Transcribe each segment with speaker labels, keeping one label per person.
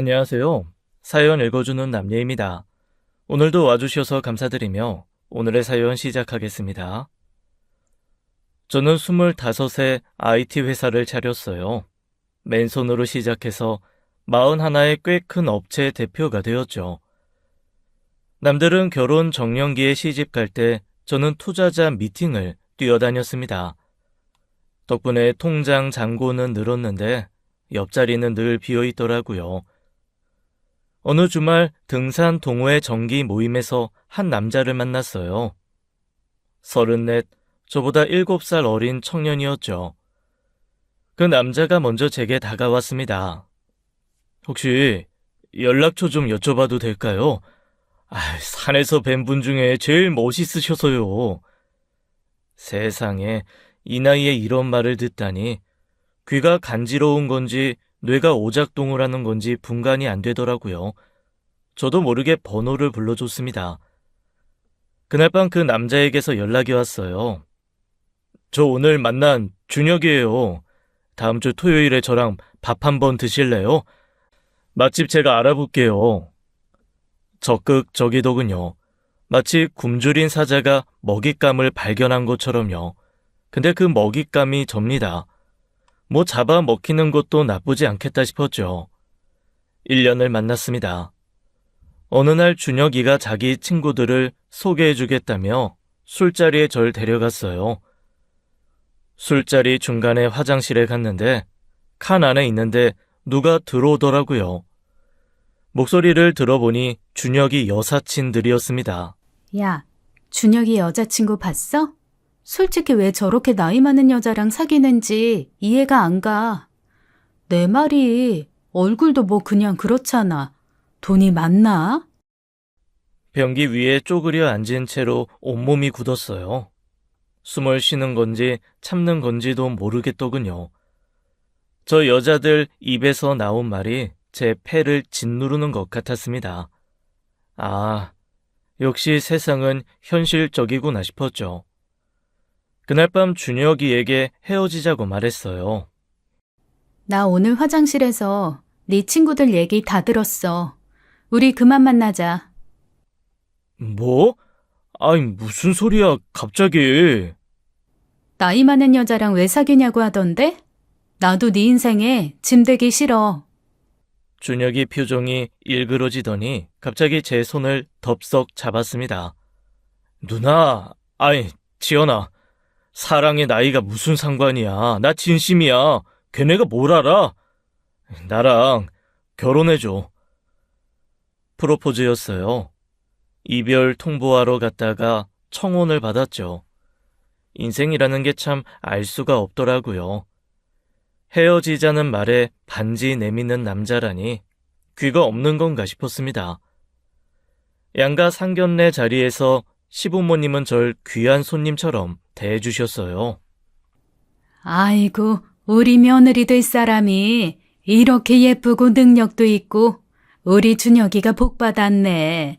Speaker 1: 안녕하세요. 사연 읽어주는 남예입니다. 오늘도 와주셔서 감사드리며 오늘의 사연 시작하겠습니다. 저는 25세 IT 회사를 차렸어요. 맨손으로 시작해서 41의 꽤 큰 업체 대표가 되었죠. 남들은 결혼 정년기에 시집 갈 때 저는 투자자 미팅을 뛰어다녔습니다. 덕분에 통장 잔고는 늘었는데 옆자리는 늘 비어있더라고요. 어느 주말 등산 동호회 정기 모임에서 한 남자를 만났어요. 34, 저보다 7살 어린 청년이었죠. 그 남자가 먼저 제게 다가왔습니다. 혹시 연락처 좀 여쭤봐도 될까요? 산에서 뵌 분 중에 제일 멋있으셔서요. 세상에, 이 나이에 이런 말을 듣다니 귀가 간지러운 건지 뇌가 오작동을 하는 건지 분간이 안 되더라고요. 저도 모르게 번호를 불러줬습니다. 그날 밤 그 남자에게서 연락이 왔어요. 저 오늘 만난 준혁이에요. 다음 주 토요일에 저랑 밥 한번 드실래요? 맛집 제가 알아볼게요. 적극 적이더군요. 마치 굶주린 사자가 먹잇감을 발견한 것처럼요. 근데 그 먹잇감이 접니다. 뭐 잡아 먹히는 것도 나쁘지 않겠다 싶었죠. 1년을 만났습니다. 어느 날 준혁이가 자기 친구들을 소개해주겠다며 술자리에 절 데려갔어요. 술자리 중간에 화장실에 갔는데 칸 안에 있는데 누가 들어오더라고요. 목소리를 들어보니 준혁이 여사친들이었습니다.
Speaker 2: 야, 준혁이 여자친구 봤어? 솔직히 왜 저렇게 나이 많은 여자랑 사귀는지 이해가 안 가. 내 말이 얼굴도 뭐 그냥 그렇잖아. 돈이 많나?
Speaker 1: 변기 위에 쪼그려 앉은 채로 온몸이 굳었어요. 숨을 쉬는 건지 참는 건지도 모르겠더군요. 저 여자들 입에서 나온 말이 제 폐를 짓누르는 것 같았습니다. 아, 역시 세상은 현실적이구나 싶었죠. 그날 밤 준혁이에게 헤어지자고 말했어요.
Speaker 2: 나 오늘 화장실에서 네 친구들 얘기 다 들었어. 우리 그만 만나자.
Speaker 1: 뭐? 아니, 무슨 소리야, 갑자기.
Speaker 2: 나이 많은 여자랑 왜 사귀냐고 하던데? 나도 네 인생에 짐 되기 싫어.
Speaker 1: 준혁이 표정이 일그러지더니 갑자기 제 손을 덥석 잡았습니다. 누나, 지연아. 사랑의 나이가 무슨 상관이야. 나 진심이야. 걔네가 뭘 알아? 나랑 결혼해줘. 프로포즈였어요. 이별 통보하러 갔다가 청혼을 받았죠. 인생이라는 게 참 알 수가 없더라고요. 헤어지자는 말에 반지 내미는 남자라니 귀가 없는 건가 싶었습니다. 양가 상견례 자리에서 시부모님은 절 귀한 손님처럼 대해주셨어요.
Speaker 2: 아이고, 우리 며느리 될 사람이 이렇게 예쁘고 능력도 있고 우리 준혁이가 복 받았네.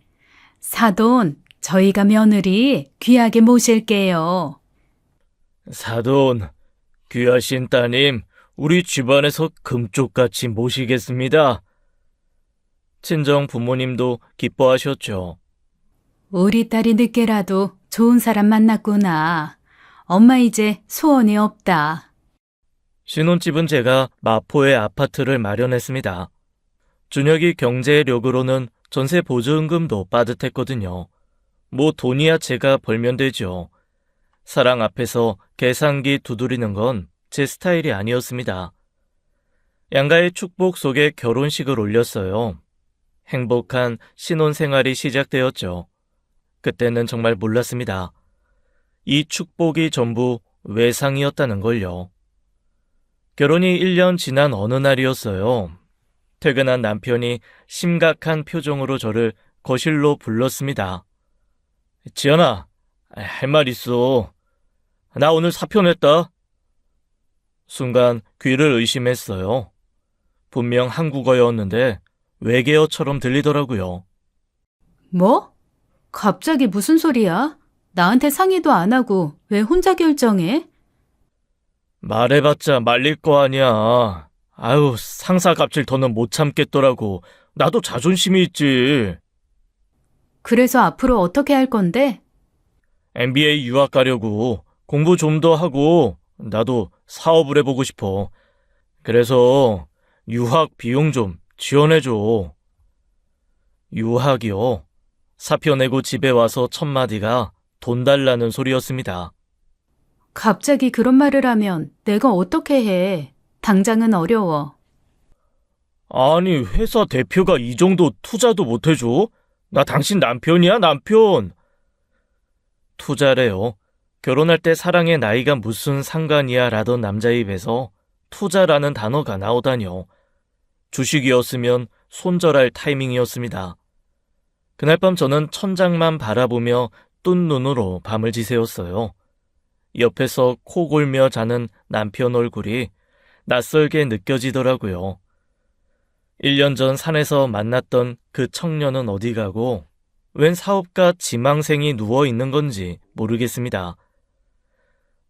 Speaker 2: 사돈, 저희가 며느리 귀하게 모실게요.
Speaker 1: 사돈, 귀하신 따님, 우리 집안에서 금쪽같이 모시겠습니다. 친정 부모님도 기뻐하셨죠.
Speaker 2: 우리 딸이 늦게라도 좋은 사람 만났구나. 엄마 이제 소원이 없다.
Speaker 1: 신혼집은 제가 마포에 아파트를 마련했습니다. 준혁이 경제력으로는 전세 보조금도 빠듯했거든요. 뭐 돈이야 제가 벌면 되죠. 사랑 앞에서 계산기 두드리는 건 제 스타일이 아니었습니다. 양가의 축복 속에 결혼식을 올렸어요. 행복한 신혼생활이 시작되었죠. 그때는 정말 몰랐습니다. 이 축복이 전부 외상이었다는 걸요. 결혼이 1년 지난 어느 날이었어요. 퇴근한 남편이 심각한 표정으로 저를 거실로 불렀습니다. 지연아, 할 말 있어. 나 오늘 사표 냈다. 순간 귀를 의심했어요. 분명 한국어였는데 외계어처럼 들리더라고요.
Speaker 2: 뭐? 갑자기 무슨 소리야? 나한테 상의도 안 하고 왜 혼자 결정해?
Speaker 1: 말해봤자 말릴 거 아니야. 아유, 상사 갑질 더는 못 참겠더라고. 나도 자존심이 있지.
Speaker 2: 그래서 앞으로 어떻게 할 건데?
Speaker 1: MBA 유학 가려고 공부 좀 더 하고 나도 사업을 해보고 싶어. 그래서 유학 비용 좀 지원해줘. 유학이요. 사표 내고 집에 와서 첫 마디가 돈 달라는 소리였습니다.
Speaker 2: 갑자기 그런 말을 하면 내가 어떻게 해? 당장은 어려워.
Speaker 1: 아니, 회사 대표가 이 정도 투자도 못 해줘? 나 당신 남편이야, 남편. 투자래요. 결혼할 때 사랑의 나이가 무슨 상관이야 라던 남자 입에서 투자라는 단어가 나오다뇨. 주식이었으면 손절할 타이밍이었습니다. 그날 밤 저는 천장만 바라보며 뜬 눈으로 밤을 지새웠어요. 옆에서 코 골며 자는 남편 얼굴이 낯설게 느껴지더라고요. 1년 전 산에서 만났던 그 청년은 어디 가고 웬 사업가 지망생이 누워있는 건지 모르겠습니다.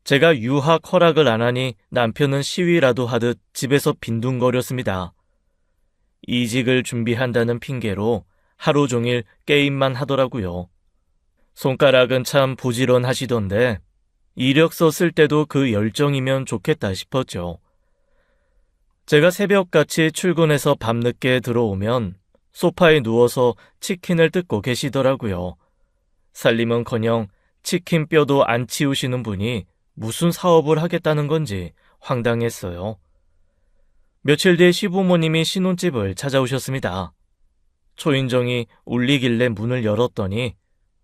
Speaker 1: 제가 유학 허락을 안 하니 남편은 시위라도 하듯 집에서 빈둥거렸습니다. 이직을 준비한다는 핑계로 하루 종일 게임만 하더라고요. 손가락은 참 부지런하시던데 이력서 쓸 때도 그 열정이면 좋겠다 싶었죠. 제가 새벽같이 출근해서 밤늦게 들어오면 소파에 누워서 치킨을 뜯고 계시더라고요. 살림은커녕 치킨 뼈도 안 치우시는 분이 무슨 사업을 하겠다는 건지 황당했어요. 며칠 뒤에 시부모님이 신혼집을 찾아오셨습니다. 초인종이 울리길래 문을 열었더니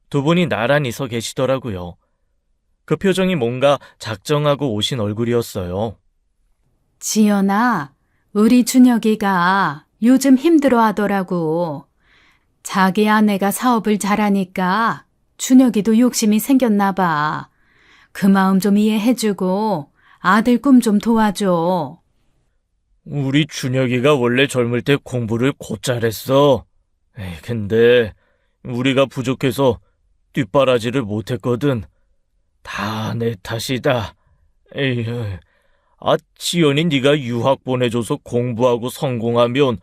Speaker 1: 두 분이 나란히 서 계시더라고요. 그 표정이 뭔가 작정하고 오신 얼굴이었어요.
Speaker 2: 지연아, 우리 준혁이가 요즘 힘들어 하더라고. 자기 아내가 사업을 잘하니까 준혁이도 욕심이 생겼나 봐. 그 마음 좀 이해해주고 아들 꿈 좀 도와줘.
Speaker 1: 우리 준혁이가 원래 젊을 때 공부를 곧잘 했어. 근데 우리가 부족해서 뒷바라지를 못했거든. 다 내 탓이다. 에휴, 지연이 네가 유학 보내줘서 공부하고 성공하면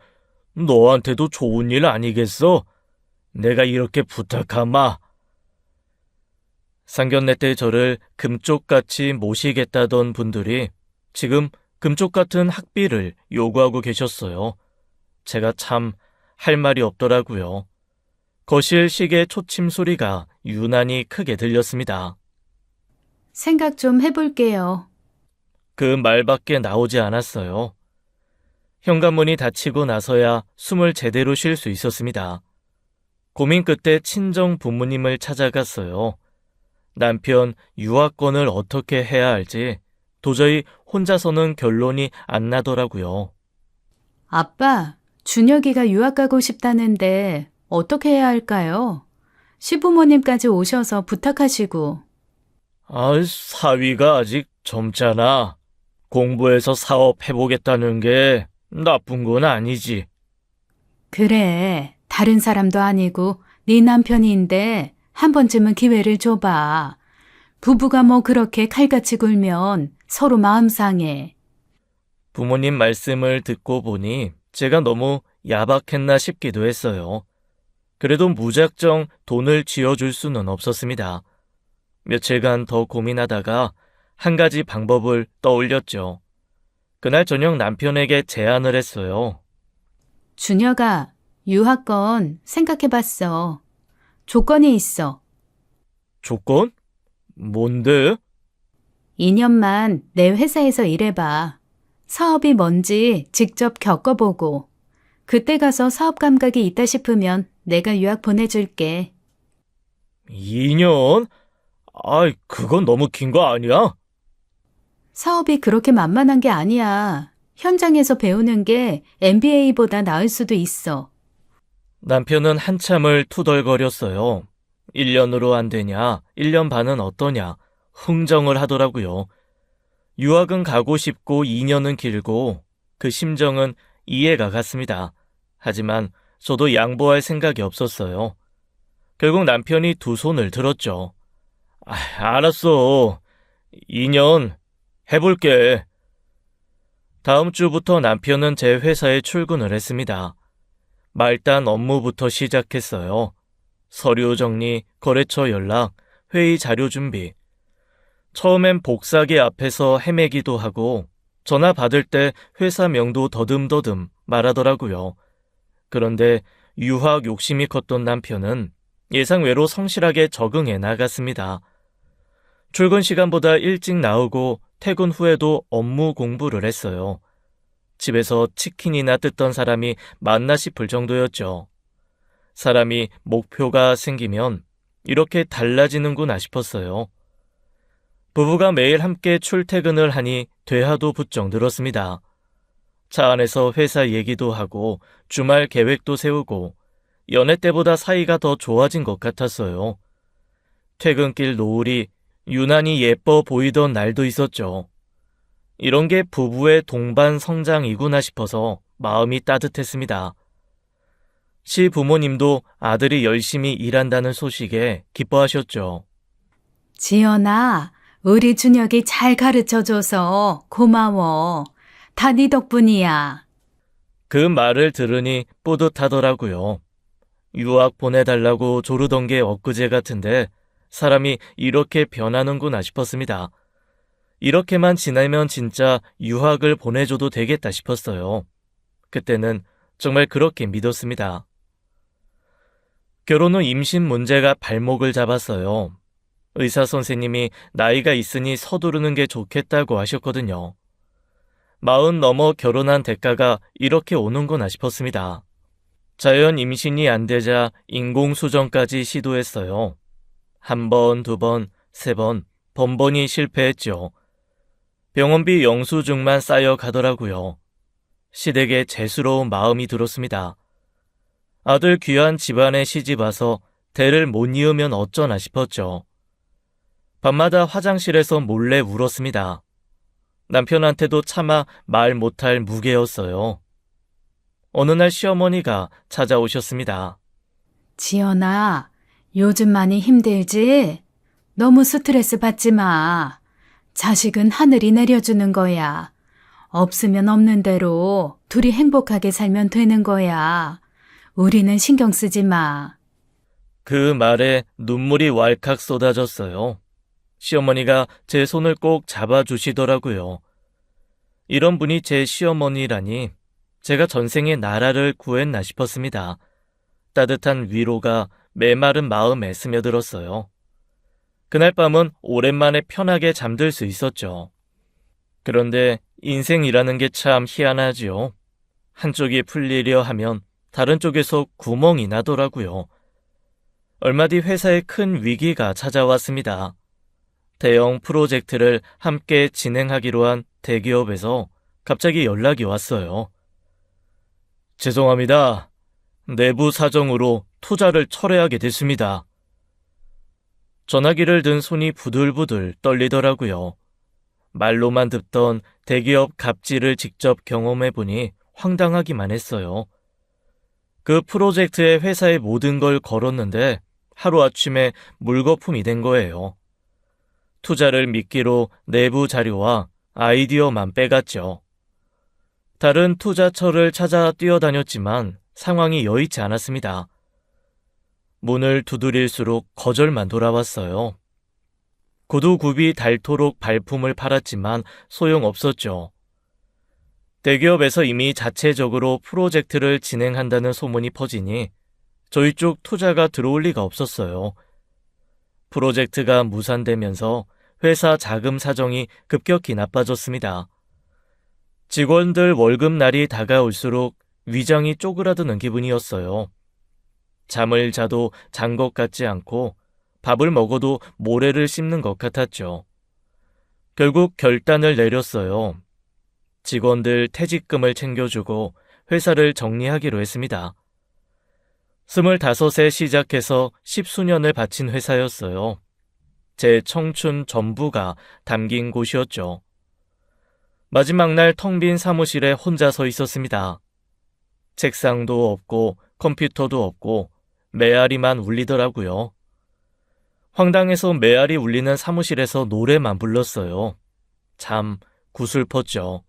Speaker 1: 너한테도 좋은 일 아니겠어? 내가 이렇게 부탁하마. 상견례 때 저를 금쪽같이 모시겠다던 분들이 지금 금쪽 같은 학비를 요구하고 계셨어요. 제가 참 할 말이 없더라고요. 거실 시계 초침 소리가 유난히 크게 들렸습니다.
Speaker 2: 생각 좀 해볼게요.
Speaker 1: 그 말밖에 나오지 않았어요. 현관문이 닫히고 나서야 숨을 제대로 쉴 수 있었습니다. 고민 끝에 친정 부모님을 찾아갔어요. 남편 유학권을 어떻게 해야 할지 도저히 혼자서는 결론이 안 나더라고요.
Speaker 2: 아빠, 준혁이가 유학 가고 싶다는데 어떻게 해야 할까요? 시부모님까지 오셔서 부탁하시고.
Speaker 1: 사위가 아직 젊잖아. 공부해서 사업해보겠다는 게 나쁜 건 아니지.
Speaker 2: 그래, 다른 사람도 아니고 네 남편인데 한 번쯤은 기회를 줘봐. 부부가 뭐 그렇게 칼같이 굴면 서로 마음 상해.
Speaker 1: 부모님 말씀을 듣고 보니 제가 너무 야박했나 싶기도 했어요. 그래도 무작정 돈을 쥐어줄 수는 없었습니다. 며칠간 더 고민하다가 한 가지 방법을 떠올렸죠. 그날 저녁 남편에게 제안을 했어요.
Speaker 2: 준혁아, 유학권 생각해봤어. 조건이 있어.
Speaker 1: 조건? 뭔데?
Speaker 2: 2년만 내 회사에서 일해봐. 사업이 뭔지 직접 겪어보고. 그때 가서 사업 감각이 있다 싶으면 내가 유학 보내줄게.
Speaker 1: 2년? 그건 너무 긴 거 아니야?
Speaker 2: 사업이 그렇게 만만한 게 아니야. 현장에서 배우는 게 MBA보다 나을 수도 있어.
Speaker 1: 남편은 한참을 투덜거렸어요. 1년으로 안 되냐, 1년 반은 어떠냐, 흥정을 하더라고요. 유학은 가고 싶고 2년은 길고 그 심정은 이해가 갔습니다. 하지만 저도 양보할 생각이 없었어요. 결국 남편이 두 손을 들었죠. 알았어. 2년 해볼게. 다음 주부터 남편은 제 회사에 출근을 했습니다. 말단 업무부터 시작했어요. 서류 정리, 거래처 연락, 회의 자료 준비. 처음엔 복사기 앞에서 헤매기도 하고 전화 받을 때 회사명도 더듬더듬 말하더라고요. 그런데 유학 욕심이 컸던 남편은 예상외로 성실하게 적응해 나갔습니다. 출근 시간보다 일찍 나오고 퇴근 후에도 업무 공부를 했어요. 집에서 치킨이나 뜯던 사람이 맞나 싶을 정도였죠. 사람이 목표가 생기면 이렇게 달라지는구나 싶었어요. 부부가 매일 함께 출퇴근을 하니 대화도 부쩍 늘었습니다. 차 안에서 회사 얘기도 하고 주말 계획도 세우고 연애 때보다 사이가 더 좋아진 것 같았어요. 퇴근길 노을이 유난히 예뻐 보이던 날도 있었죠. 이런 게 부부의 동반 성장이구나 싶어서 마음이 따뜻했습니다. 시부모님도 아들이 열심히 일한다는 소식에 기뻐하셨죠.
Speaker 2: 지연아, 우리 준혁이 잘 가르쳐줘서 고마워. 다 네 덕분이야.
Speaker 1: 그 말을 들으니 뿌듯하더라고요. 유학 보내달라고 조르던 게 엊그제 같은데 사람이 이렇게 변하는구나 싶었습니다. 이렇게만 지내면 진짜 유학을 보내줘도 되겠다 싶었어요. 그때는 정말 그렇게 믿었습니다. 결혼 후 임신 문제가 발목을 잡았어요. 의사 선생님이 나이가 있으니 서두르는 게 좋겠다고 하셨거든요. 40 넘어 결혼한 대가가 이렇게 오는구나 싶었습니다. 자연 임신이 안 되자 인공수정까지 시도했어요. 1번, 2번, 3번, 번번이 실패했죠. 병원비 영수증만 쌓여가더라고요. 시댁에 재수로운 마음이 들었습니다. 아들 귀한 집안에 시집와서 대를 못 이으면 어쩌나 싶었죠. 밤마다 화장실에서 몰래 울었습니다. 남편한테도 차마 말 못할 무게였어요. 어느 날 시어머니가 찾아오셨습니다.
Speaker 2: 지연아, 요즘 많이 힘들지? 너무 스트레스 받지 마. 자식은 하늘이 내려주는 거야. 없으면 없는 대로 둘이 행복하게 살면 되는 거야. 우리는 신경 쓰지 마.
Speaker 1: 그 말에 눈물이 왈칵 쏟아졌어요. 시어머니가 제 손을 꼭 잡아주시더라고요. 이런 분이 제 시어머니라니 제가 전생에 나라를 구했나 싶었습니다. 따뜻한 위로가 메마른 마음에 스며들었어요. 그날 밤은 오랜만에 편하게 잠들 수 있었죠. 그런데 인생이라는 게 참 희한하지요. 한쪽이 풀리려 하면 다른 쪽에서 구멍이 나더라고요. 얼마 뒤 회사에 큰 위기가 찾아왔습니다. 대형 프로젝트를 함께 진행하기로 한 대기업에서 갑자기 연락이 왔어요. 죄송합니다. 내부 사정으로 투자를 철회하게 됐습니다. 전화기를 든 손이 부들부들 떨리더라고요. 말로만 듣던 대기업 갑질을 직접 경험해보니 황당하기만 했어요. 그 프로젝트에 회사의 모든 걸 걸었는데 하루아침에 물거품이 된 거예요. 투자를 미끼로 내부 자료와 아이디어만 빼갔죠. 다른 투자처를 찾아 뛰어다녔지만 상황이 여의치 않았습니다. 문을 두드릴수록 거절만 돌아왔어요. 구두굽이 닳도록 발품을 팔았지만 소용없었죠. 대기업에서 이미 자체적으로 프로젝트를 진행한다는 소문이 퍼지니 저희 쪽 투자가 들어올 리가 없었어요. 프로젝트가 무산되면서 회사 자금 사정이 급격히 나빠졌습니다. 직원들 월급날이 다가올수록 위장이 쪼그라드는 기분이었어요. 잠을 자도 잔 것 같지 않고 밥을 먹어도 모래를 씹는 것 같았죠. 결국 결단을 내렸어요. 직원들 퇴직금을 챙겨주고 회사를 정리하기로 했습니다. 25에 시작해서 10수년을 바친 회사였어요. 제 청춘 전부가 담긴 곳이었죠. 마지막 날 텅 빈 사무실에 혼자 서 있었습니다. 책상도 없고 컴퓨터도 없고 메아리만 울리더라고요. 황당해서 메아리 울리는 사무실에서 노래만 불렀어요. 참 구슬펐죠.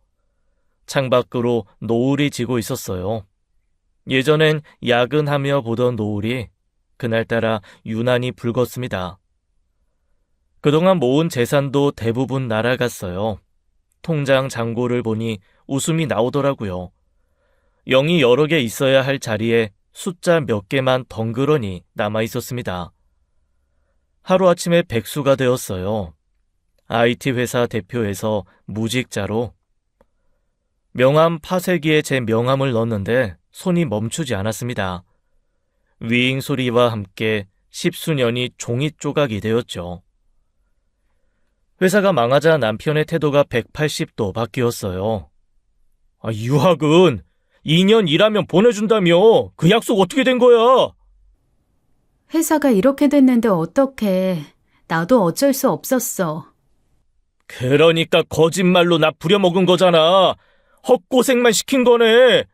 Speaker 1: 창밖으로 노을이 지고 있었어요. 예전엔 야근하며 보던 노을이 그날따라 유난히 붉었습니다. 그동안 모은 재산도 대부분 날아갔어요. 통장 잔고를 보니 웃음이 나오더라고요. 0이 여러 개 있어야 할 자리에 숫자 몇 개만 덩그러니 남아 있었습니다. 하루아침에 백수가 되었어요. IT 회사 대표에서 무직자로. 명함 파쇄기에 제 명함을 넣었는데 손이 멈추지 않았습니다. 윙 소리와 함께 십수년이 종이 조각이 되었죠. 회사가 망하자 남편의 태도가 180도 바뀌었어요. 유학은 2년 일하면 보내준다며. 그 약속 어떻게 된 거야?
Speaker 2: 회사가 이렇게 됐는데 어떡해. 나도 어쩔 수 없었어.
Speaker 1: 그러니까 거짓말로 나 부려먹은 거잖아. 헛고생만 시킨 거네.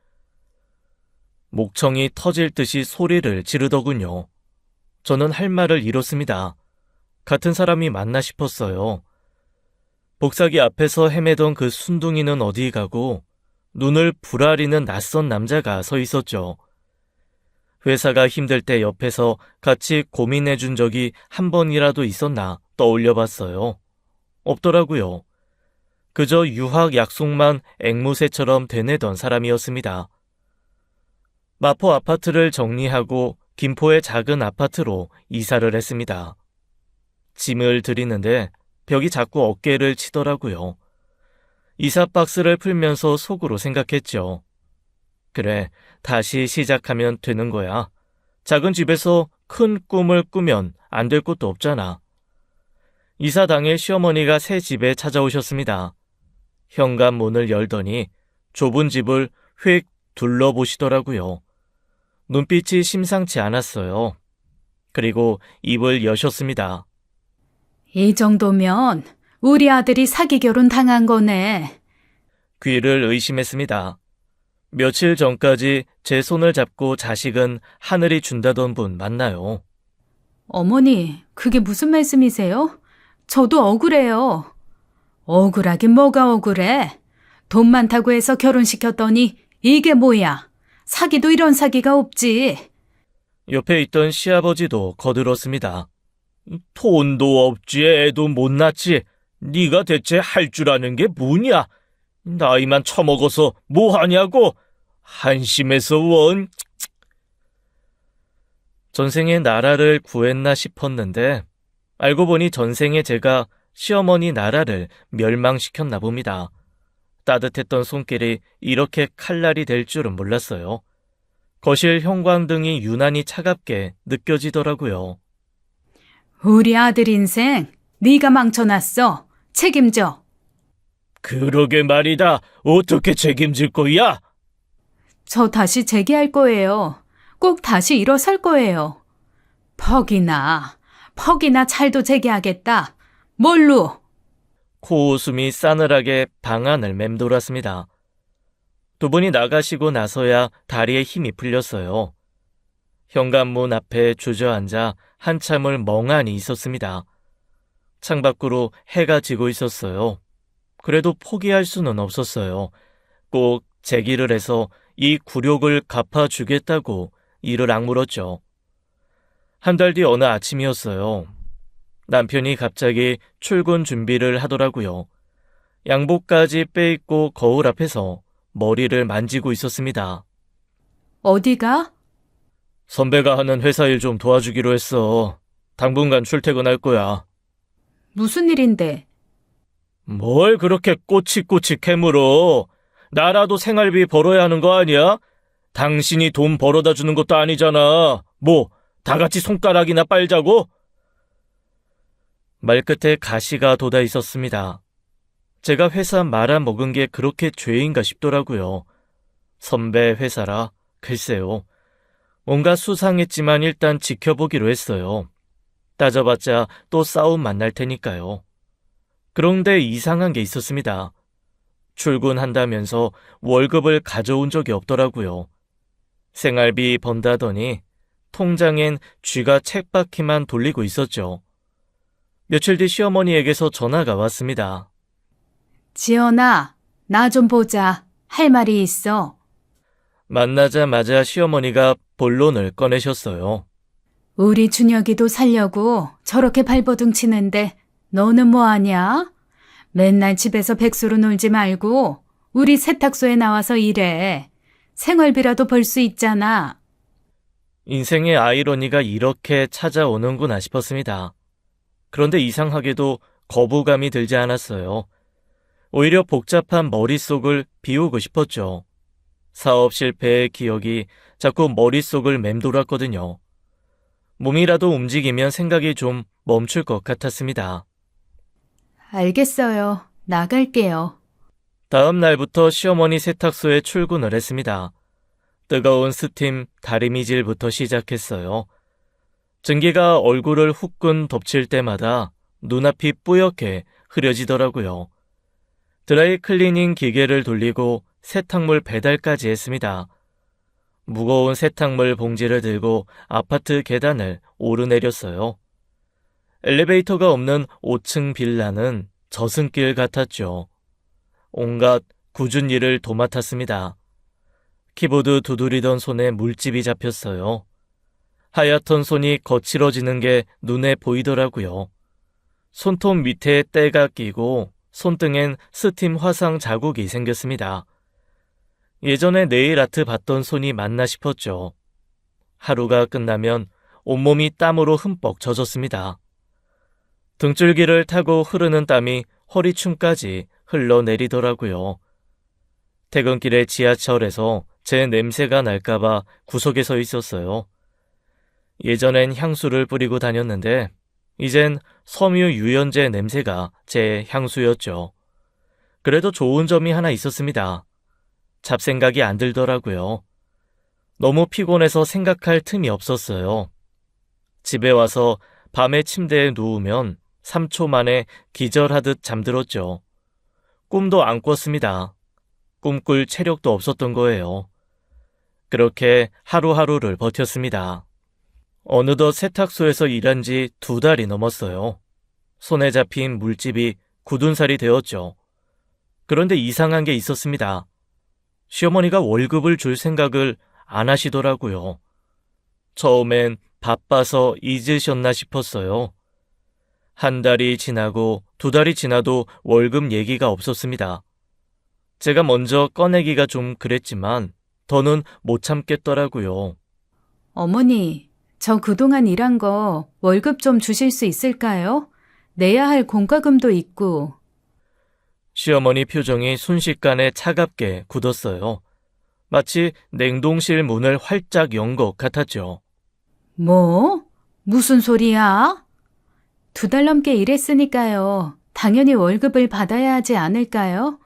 Speaker 1: 목청이 터질 듯이 소리를 지르더군요. 저는 할 말을 잃었습니다. 같은 사람이 맞나 싶었어요. 복사기 앞에서 헤매던 그 순둥이는 어디 가고 눈을 부라리는 낯선 남자가 서 있었죠. 회사가 힘들 때 옆에서 같이 고민해 준 적이 한 번이라도 있었나 떠올려 봤어요. 없더라고요. 그저 유학 약속만 앵무새처럼 되뇌던 사람이었습니다. 마포 아파트를 정리하고 김포의 작은 아파트로 이사를 했습니다. 짐을 들이는데 벽이 자꾸 어깨를 치더라고요. 이사 박스를 풀면서 속으로 생각했죠. 그래, 다시 시작하면 되는 거야. 작은 집에서 큰 꿈을 꾸면 안 될 것도 없잖아. 이사 당일 시어머니가 새 집에 찾아오셨습니다. 현관문을 열더니 좁은 집을 휙 둘러보시더라고요. 눈빛이 심상치 않았어요. 그리고 입을 여셨습니다.
Speaker 2: 이 정도면 우리 아들이 사기 결혼 당한 거네.
Speaker 1: 귀를 의심했습니다. 며칠 전까지 제 손을 잡고 자식은 하늘이 준다던 분 맞나요?
Speaker 2: 어머니, 그게 무슨 말씀이세요? 저도 억울해요. 억울하긴 뭐가 억울해. 돈 많다고 해서 결혼시켰더니 이게 뭐야. 사기도 이런 사기가 없지.
Speaker 1: 옆에 있던 시아버지도 거들었습니다. 돈도 없지, 애도 못 낳지. 네가 대체 할 줄 아는 게 뭐냐? 나이만 처먹어서 뭐 하냐고? 한심해서 원. 전생에 나라를 구했나 싶었는데 알고 보니 전생에 제가 시어머니 나라를 멸망시켰나 봅니다. 따뜻했던 손길이 이렇게 칼날이 될 줄은 몰랐어요. 거실 형광등이 유난히 차갑게 느껴지더라고요.
Speaker 2: 우리 아들 인생 네가 망쳐놨어. 책임져.
Speaker 1: 그러게 말이다. 어떻게 책임질 거야?
Speaker 2: 저 다시 재기할 거예요. 꼭 다시 일어설 거예요. 퍽이나 잘도 재기하겠다. 뭘로?
Speaker 1: 코웃음이 싸늘하게 방 안을 맴돌았습니다. 두 분이 나가시고 나서야 다리에 힘이 풀렸어요. 현관문 앞에 주저앉아 한참을 멍하니 있었습니다. 창밖으로 해가 지고 있었어요. 그래도 포기할 수는 없었어요. 꼭 재기를 해서 이 굴욕을 갚아주겠다고 이를 악물었죠. 한 달 뒤 어느 아침이었어요. 남편이 갑자기 출근 준비를 하더라고요. 양복까지 빼입고 거울 앞에서 머리를 만지고 있었습니다.
Speaker 2: 어디가?
Speaker 1: 선배가 하는 회사 일 좀 도와주기로 했어. 당분간 출퇴근할 거야.
Speaker 2: 무슨 일인데?
Speaker 1: 뭘 그렇게 꼬치꼬치 캐물어. 나라도 생활비 벌어야 하는 거 아니야? 당신이 돈 벌어다 주는 것도 아니잖아. 뭐, 다 같이 손가락이나 빨자고? 말끝에 가시가 돋아 있었습니다. 제가 회사 말아먹은 게 그렇게 죄인가 싶더라고요. 선배 회사라, 글쎄요. 뭔가 수상했지만 일단 지켜보기로 했어요. 따져봤자 또 싸움 만날 테니까요. 그런데 이상한 게 있었습니다. 출근한다면서 월급을 가져온 적이 없더라고요. 생활비 번다더니 통장엔 쥐가 쳇바퀴만 돌리고 있었죠. 며칠 뒤 시어머니에게서 전화가 왔습니다.
Speaker 2: 지연아, 나 좀 보자. 할 말이 있어.
Speaker 1: 만나자마자 시어머니가 본론을 꺼내셨어요.
Speaker 2: 우리 준혁이도 살려고 저렇게 발버둥 치는데 너는 뭐 하냐? 맨날 집에서 백수로 놀지 말고 우리 세탁소에 나와서 일해. 생활비라도 벌 수 있잖아.
Speaker 1: 인생의 아이러니가 이렇게 찾아오는구나 싶었습니다. 그런데 이상하게도 거부감이 들지 않았어요. 오히려 복잡한 머릿속을 비우고 싶었죠. 사업 실패의 기억이 자꾸 머릿속을 맴돌았거든요. 몸이라도 움직이면 생각이 좀 멈출 것 같았습니다.
Speaker 2: 알겠어요. 나갈게요.
Speaker 1: 다음 날부터 시어머니 세탁소에 출근을 했습니다. 뜨거운 스팀 다리미질부터 시작했어요. 증기가 얼굴을 후끈 덮칠 때마다 눈앞이 뿌옇게 흐려지더라고요. 드라이 클리닝 기계를 돌리고 세탁물 배달까지 했습니다. 무거운 세탁물 봉지를 들고 아파트 계단을 오르내렸어요. 엘리베이터가 없는 5층 빌라는 저승길 같았죠. 온갖 굳은 일을 도맡았습니다. 키보드 두드리던 손에 물집이 잡혔어요. 하얗던 손이 거칠어지는 게 눈에 보이더라고요. 손톱 밑에 때가 끼고 손등엔 스팀 화상 자국이 생겼습니다. 예전에 네일 아트 봤던 손이 맞나 싶었죠. 하루가 끝나면 온몸이 땀으로 흠뻑 젖었습니다. 등줄기를 타고 흐르는 땀이 허리춤까지 흘러내리더라고요. 퇴근길에 지하철에서 제 냄새가 날까봐 구석에 서 있었어요. 예전엔 향수를 뿌리고 다녔는데 이젠 섬유 유연제 냄새가 제 향수였죠. 그래도 좋은 점이 하나 있었습니다. 잡생각이 안 들더라고요. 너무 피곤해서 생각할 틈이 없었어요. 집에 와서 밤에 침대에 누우면 3초 만에 기절하듯 잠들었죠. 꿈도 안 꿨습니다. 꿈꿀 체력도 없었던 거예요. 그렇게 하루하루를 버텼습니다. 어느덧 세탁소에서 일한 지 2달이 넘었어요. 손에 잡힌 물집이 굳은 살이 되었죠. 그런데 이상한 게 있었습니다. 시어머니가 월급을 줄 생각을 안 하시더라고요. 처음엔 바빠서 잊으셨나 싶었어요. 1달이 지나고 2달이 지나도 월급 얘기가 없었습니다. 제가 먼저 꺼내기가 좀 그랬지만 더는 못 참겠더라고요.
Speaker 2: 어머니, 저 그동안 일한 거 월급 좀 주실 수 있을까요? 내야 할 공과금도 있고.
Speaker 1: 시어머니 표정이 순식간에 차갑게 굳었어요. 마치 냉동실 문을 활짝 연 것 같았죠.
Speaker 2: 뭐? 무슨 소리야? 2달 넘게 일했으니까요. 당연히 월급을 받아야 하지 않을까요?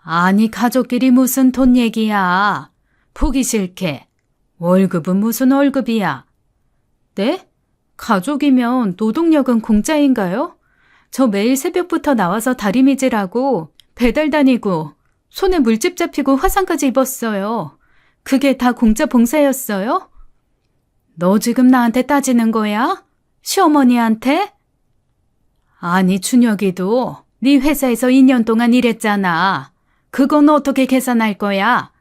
Speaker 2: 아니, 가족끼리 무슨 돈 얘기야. 보기 싫게. 월급은 무슨 월급이야. 네? 가족이면 노동력은 공짜인가요? 저 매일 새벽부터 나와서 다리미질하고 배달 다니고 손에 물집 잡히고 화상까지 입었어요. 그게 다 공짜 봉사였어요? 너 지금 나한테 따지는 거야? 시어머니한테? 아니, 준혁이도 네 회사에서 2년 동안 일했잖아. 그건 어떻게 계산할 거야?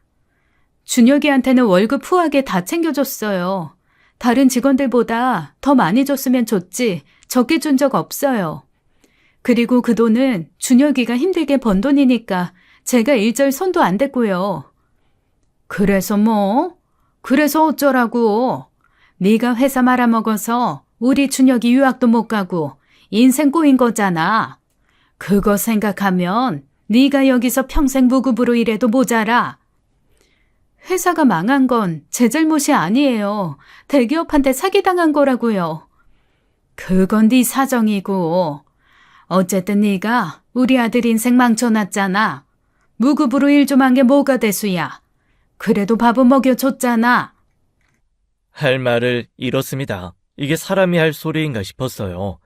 Speaker 2: 준혁이한테는 월급 후하게 다 챙겨줬어요. 다른 직원들보다 더 많이 줬으면 좋지 적게 준 적 없어요. 그리고 그 돈은 준혁이가 힘들게 번 돈이니까 제가 일절 손도 안 댔고요. 그래서 뭐? 그래서 어쩌라고? 네가 회사 말아먹어서 우리 준혁이 유학도 못 가고 인생 꼬인 거잖아. 그거 생각하면 네가 여기서 평생 무급으로 일해도 모자라. 회사가 망한 건 제 잘못이 아니에요. 대기업한테 사기당한 거라고요. 그건 네 사정이고. 어쨌든 네가 우리 아들 인생 망쳐놨잖아. 무급으로 일 좀 한 게 뭐가 대수야. 그래도 밥은 먹여줬잖아.
Speaker 1: 할 말을 잃었습니다. 이게 사람이 할 소리인가 싶었어요.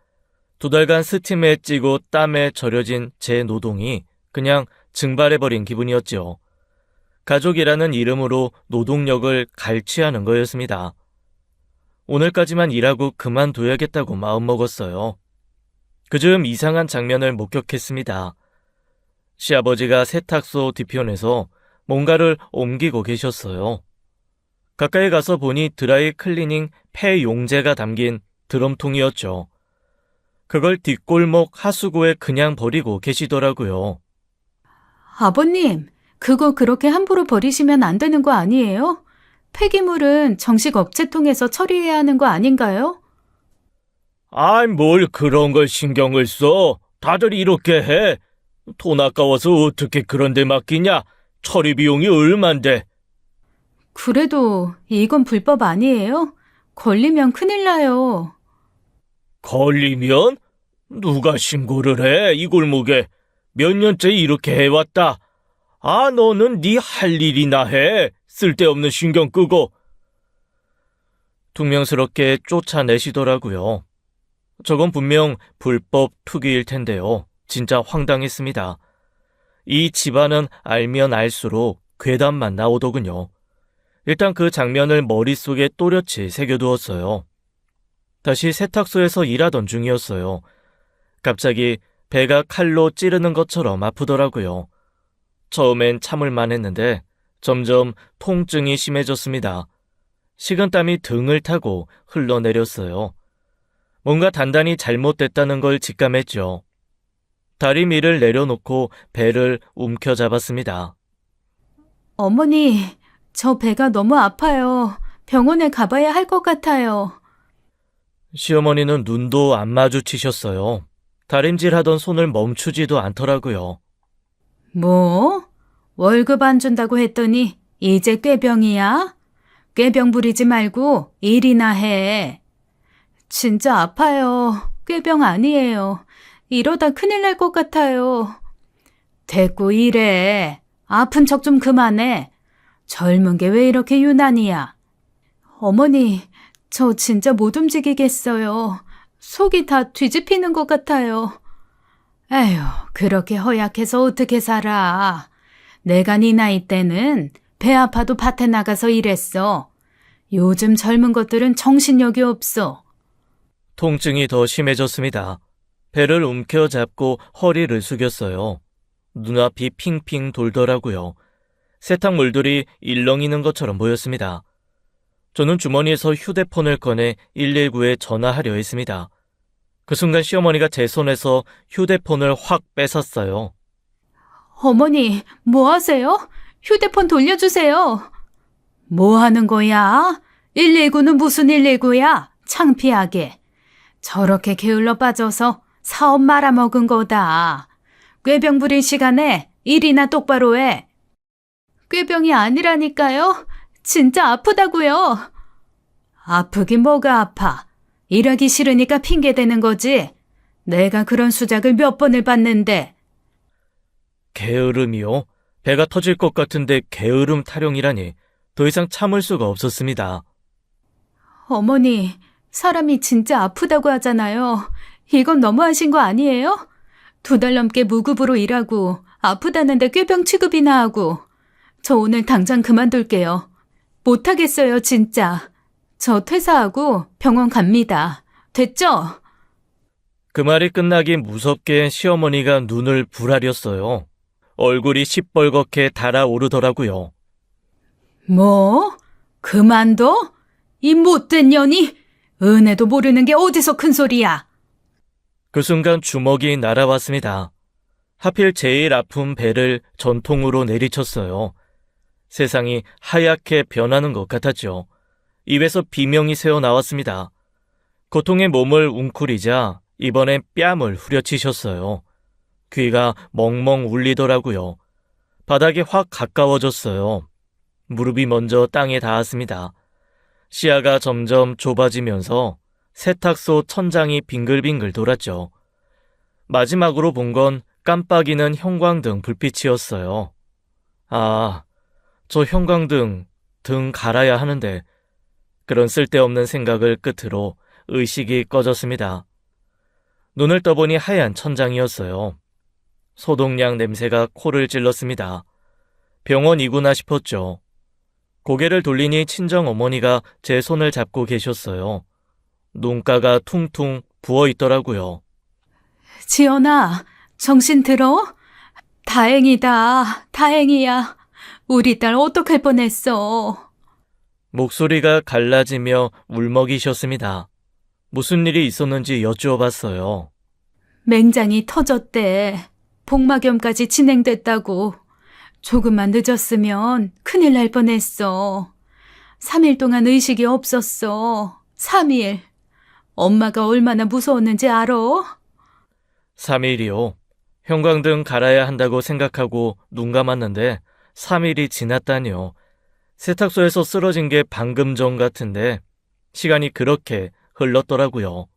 Speaker 1: 2달간 스팀에 찌고 땀에 절여진 제 노동이 그냥 증발해버린 기분이었죠. 가족이라는 이름으로 노동력을 갈취하는 거였습니다. 오늘까지만 일하고 그만둬야겠다고 마음먹었어요. 그즈음 이상한 장면을 목격했습니다. 시아버지가 세탁소 뒤편에서 뭔가를 옮기고 계셨어요. 가까이 가서 보니 드라이 클리닝 폐 용제가 담긴 드럼통이었죠. 그걸 뒷골목 하수구에 그냥 버리고 계시더라고요.
Speaker 2: 아버님, 그거 그렇게 함부로 버리시면 안 되는 거 아니에요? 폐기물은 정식 업체통해서 처리해야 하는 거 아닌가요?
Speaker 1: 아이, 뭘 그런 걸 신경을 써? 다들 이렇게 해. 돈 아까워서 어떻게 그런 데 맡기냐? 처리 비용이 얼만데.
Speaker 2: 그래도 이건 불법 아니에요? 걸리면 큰일 나요.
Speaker 1: 걸리면? 누가 신고를 해, 이 골목에. 몇 년째 이렇게 해왔다. 아, 너는 네 할 일이나 해. 쓸데없는 신경 끄고. 퉁명스럽게 쫓아내시더라고요. 저건 분명 불법 투기일 텐데요. 진짜 황당했습니다. 이 집안은 알면 알수록 괴담만 나오더군요. 일단 그 장면을 머릿속에 또렷이 새겨두었어요. 다시 세탁소에서 일하던 중이었어요. 갑자기 배가 칼로 찌르는 것처럼 아프더라고요. 처음엔 참을만 했는데 점점 통증이 심해졌습니다. 식은땀이 등을 타고 흘러내렸어요. 뭔가 단단히 잘못됐다는 걸 직감했죠. 다리미를 내려놓고 배를 움켜잡았습니다.
Speaker 2: 어머니, 저 배가 너무 아파요. 병원에 가봐야 할 것 같아요.
Speaker 1: 시어머니는 눈도 안 마주치셨어요. 다림질하던 손을 멈추지도 않더라고요.
Speaker 2: 뭐? 월급 안 준다고 했더니 이제 꾀병이야? 꾀병 부리지 말고 일이나 해. 진짜 아파요. 꾀병 아니에요. 이러다 큰일 날 것 같아요. 됐고 일해. 아픈 척 좀 그만해. 젊은 게 왜 이렇게 유난이야. 어머니, 저 진짜 못 움직이겠어요. 속이 다 뒤집히는 것 같아요. 에휴, 그렇게 허약해서 어떻게 살아. 내가 네 나이 때는 배 아파도 밭에 나가서 일했어. 요즘 젊은 것들은 정신력이 없어.
Speaker 1: 통증이 더 심해졌습니다. 배를 움켜잡고 허리를 숙였어요. 눈앞이 핑핑 돌더라고요. 세탁물들이 일렁이는 것처럼 보였습니다. 저는 주머니에서 휴대폰을 꺼내 119에 전화하려 했습니다. 그 순간 시어머니가 제 손에서 휴대폰을 확 뺏었어요.
Speaker 2: 어머니, 뭐 하세요? 휴대폰 돌려주세요. 뭐 하는 거야? 119는 무슨 119야? 창피하게. 저렇게 게을러 빠져서 사업 말아먹은 거다. 꾀병 부릴 시간에 일이나 똑바로 해. 꾀병이 아니라니까요. 진짜 아프다고요. 아프긴 뭐가 아파. 일하기 싫으니까 핑계대는 거지. 내가 그런 수작을 몇 번을 봤는데.
Speaker 1: 게으름이요? 배가 터질 것 같은데 게으름 타령이라니 더 이상 참을 수가 없었습니다.
Speaker 2: 어머니, 사람이 진짜 아프다고 하잖아요. 이건 너무하신 거 아니에요? 2달 넘게 무급으로 일하고 아프다는데 꾀병 취급이나 하고. 저 오늘 당장 그만둘게요. 못하겠어요, 진짜. 저 퇴사하고 병원 갑니다. 됐죠?
Speaker 1: 그 말이 끝나기 무섭게 시어머니가 눈을 부라렸어요. 얼굴이 시뻘겋게 달아오르더라고요.
Speaker 2: 뭐? 그만둬? 이 못된 년이? 은혜도 모르는 게 어디서 큰 소리야?
Speaker 1: 그 순간 주먹이 날아왔습니다. 하필 제일 아픈 배를 전통으로 내리쳤어요. 세상이 하얗게 변하는 것 같았죠. 입에서 비명이 새어나왔습니다. 고통에 몸을 웅크리자 이번엔 뺨을 후려치셨어요. 귀가 멍멍 울리더라고요. 바닥에 확 가까워졌어요. 무릎이 먼저 땅에 닿았습니다. 시야가 점점 좁아지면서 세탁소 천장이 빙글빙글 돌았죠. 마지막으로 본 건 깜빡이는 형광등 불빛이었어요. 아, 저 형광등 등 갈아야 하는데 그런 쓸데없는 생각을 끝으로 의식이 꺼졌습니다. 눈을 떠보니 하얀 천장이었어요. 소독약 냄새가 코를 찔렀습니다. 병원이구나 싶었죠. 고개를 돌리니 친정어머니가 제 손을 잡고 계셨어요. 눈가가 퉁퉁 부어 있더라고요.
Speaker 2: 지연아, 정신 들어? 다행이다. 다행이야. 우리 딸 어떡할 뻔했어.
Speaker 1: 목소리가 갈라지며 울먹이셨습니다. 무슨 일이 있었는지 여쭈어봤어요.
Speaker 2: 맹장이 터졌대. 복막염까지 진행됐다고. 조금만 늦었으면 큰일 날 뻔했어. 3일 동안 의식이 없었어. 3일. 엄마가 얼마나 무서웠는지 알아?
Speaker 1: 3일이요. 형광등 갈아야 한다고 생각하고 눈 감았는데 3일이 지났다니요. 세탁소에서 쓰러진 게 방금 전 같은데 시간이 그렇게 흘렀더라고요.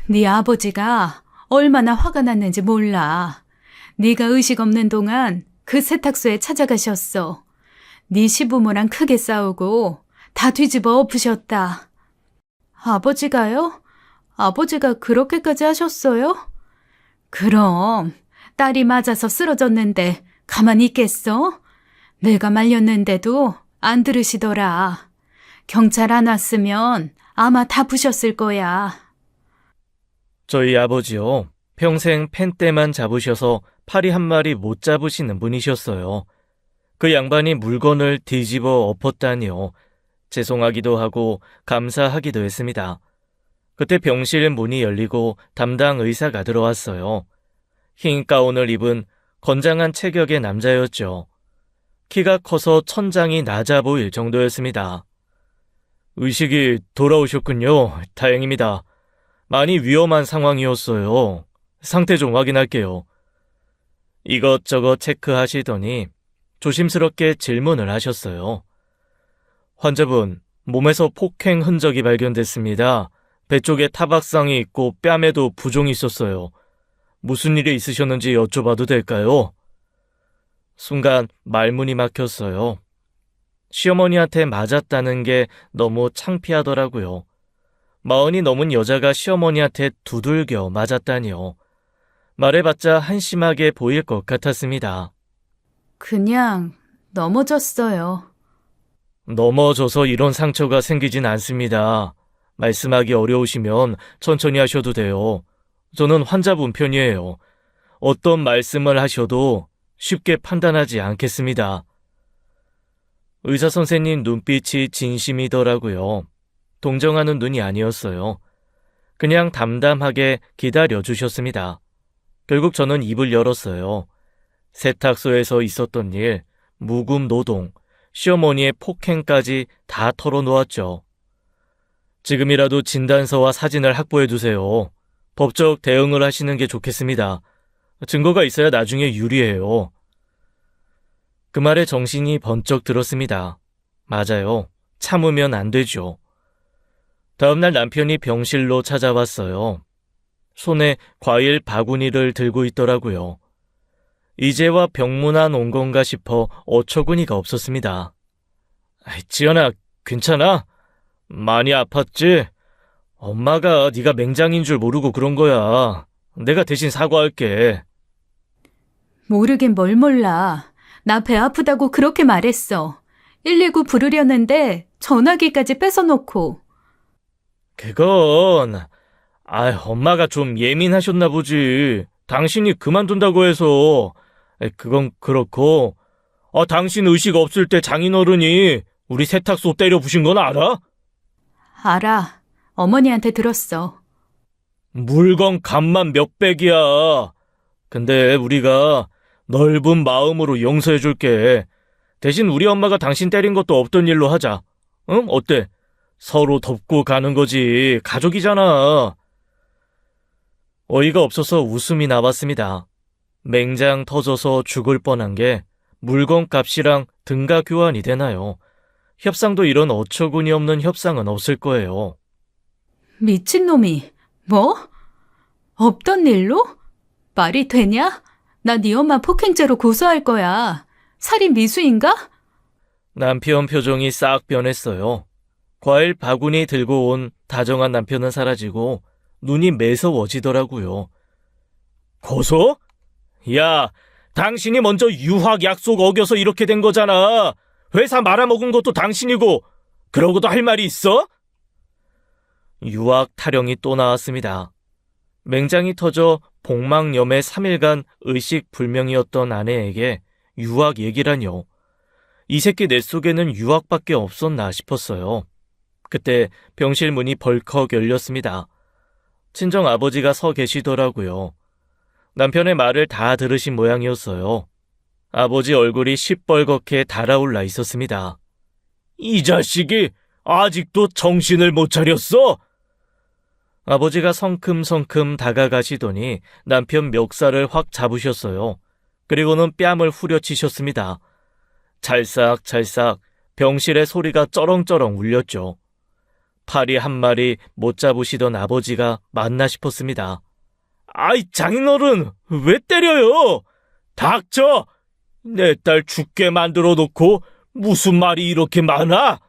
Speaker 2: 네 아버지가 얼마나 화가 났는지 몰라. 네가 의식 없는 동안 그 세탁소에 찾아가셨어. 네 시부모랑 크게 싸우고 다 뒤집어 엎으셨다. 아버지가요? 아버지가 그렇게까지 하셨어요? 그럼 딸이 맞아서 쓰러졌는데 가만히 있겠어? 내가 말렸는데도 안 들으시더라. 경찰 안 왔으면 아마 다 부셨을 거야.
Speaker 1: 저희 아버지요. 평생 펜대만 잡으셔서 파리 한 마리 못 잡으시는 분이셨어요. 그 양반이 물건을 뒤집어 엎었다니요. 죄송하기도 하고 감사하기도 했습니다. 그때 병실 문이 열리고 담당 의사가 들어왔어요. 흰 가운을 입은 건장한 체격의 남자였죠. 키가 커서 천장이 낮아 보일 정도였습니다. 의식이 돌아오셨군요. 다행입니다. 많이 위험한 상황이었어요. 상태 좀 확인할게요. 이것저것 체크하시더니 조심스럽게 질문을 하셨어요. 환자분, 몸에서 폭행 흔적이 발견됐습니다. 배 쪽에 타박상이 있고 뺨에도 부종이 있었어요. 무슨 일이 있으셨는지 여쭤봐도 될까요? 순간 말문이 막혔어요. 시어머니한테 맞았다는 게 너무 창피하더라고요. 40이 넘은 여자가 시어머니한테 두들겨 맞았다니요. 말해봤자 한심하게 보일 것 같았습니다.
Speaker 2: 그냥 넘어졌어요.
Speaker 1: 넘어져서 이런 상처가 생기진 않습니다. 말씀하기 어려우시면 천천히 하셔도 돼요. 저는 환자분 편이에요. 어떤 말씀을 하셔도 쉽게 판단하지 않겠습니다. 의사 선생님 눈빛이 진심이더라고요. 동정하는 눈이 아니었어요. 그냥 담담하게 기다려주셨습니다. 결국 저는 입을 열었어요. 세탁소에서 있었던 일, 묵음 노동, 시어머니의 폭행까지 다 털어놓았죠. 지금이라도 진단서와 사진을 확보해두세요. 법적 대응을 하시는 게 좋겠습니다. 증거가 있어야 나중에 유리해요. 그 말에 정신이 번쩍 들었습니다. 맞아요. 참으면 안 되죠. 다음날 남편이 병실로 찾아왔어요. 손에 과일 바구니를 들고 있더라고요. 이제와 병문안 온 건가 싶어 어처구니가 없었습니다. 지연아, 괜찮아? 많이 아팠지? 엄마가 네가 맹장인 줄 모르고 그런 거야. 내가 대신 사과할게.
Speaker 2: 모르긴 뭘 몰라. 나 배 아프다고 그렇게 말했어. 119 부르려는데 전화기까지 뺏어놓고.
Speaker 1: 그건 엄마가 좀 예민하셨나 보지. 당신이 그만둔다고 해서. 그건 그렇고. 당신 의식 없을 때 장인어른이 우리 세탁소 때려 부신 건 알아?
Speaker 2: 알아. 어머니한테 들었어.
Speaker 1: 물건 값만 몇백이야. 근데 우리가 넓은 마음으로 용서해줄게. 대신 우리 엄마가 당신 때린 것도 없던 일로 하자. 응? 어때? 서로 덮고 가는 거지. 가족이잖아. 어이가 없어서 웃음이 나왔습니다. 맹장 터져서 죽을 뻔한 게 물건 값이랑 등가 교환이 되나요? 협상도 이런 어처구니 없는 협상은 없을 거예요.
Speaker 2: 미친놈이. 뭐? 없던 일로? 말이 되냐? 나 네 엄마 폭행죄로 고소할 거야. 살인 미수인가?
Speaker 1: 남편 표정이 싹 변했어요. 과일 바구니 들고 온 다정한 남편은 사라지고 눈이 매서워지더라고요. 고소? 야, 당신이 먼저 유학 약속 어겨서 이렇게 된 거잖아. 회사 말아먹은 것도 당신이고 그러고도 할 말이 있어? 유학 타령이 또 나왔습니다. 맹장이 터져 복막염에 3일간 의식불명이었던 아내에게 유학 얘기라뇨. 이 새끼 내 속에는 유학밖에 없었나 싶었어요. 그때 병실 문이 벌컥 열렸습니다. 친정 아버지가 서 계시더라고요. 남편의 말을 다 들으신 모양이었어요. 아버지 얼굴이 시뻘겋게 달아올라 있었습니다. 이 자식이 아직도 정신을 못 차렸어? 아버지가 성큼성큼 다가가시더니 남편 멱살을 확 잡으셨어요. 그리고는 뺨을 후려치셨습니다. 찰싹찰싹 병실의 소리가 쩌렁쩌렁 울렸죠. 팔이 한 마리 못 잡으시던 아버지가 맞나 싶었습니다. 아이 장인어른 왜 때려요? 닥쳐! 내 딸 죽게 만들어 놓고 무슨 말이 이렇게 많아?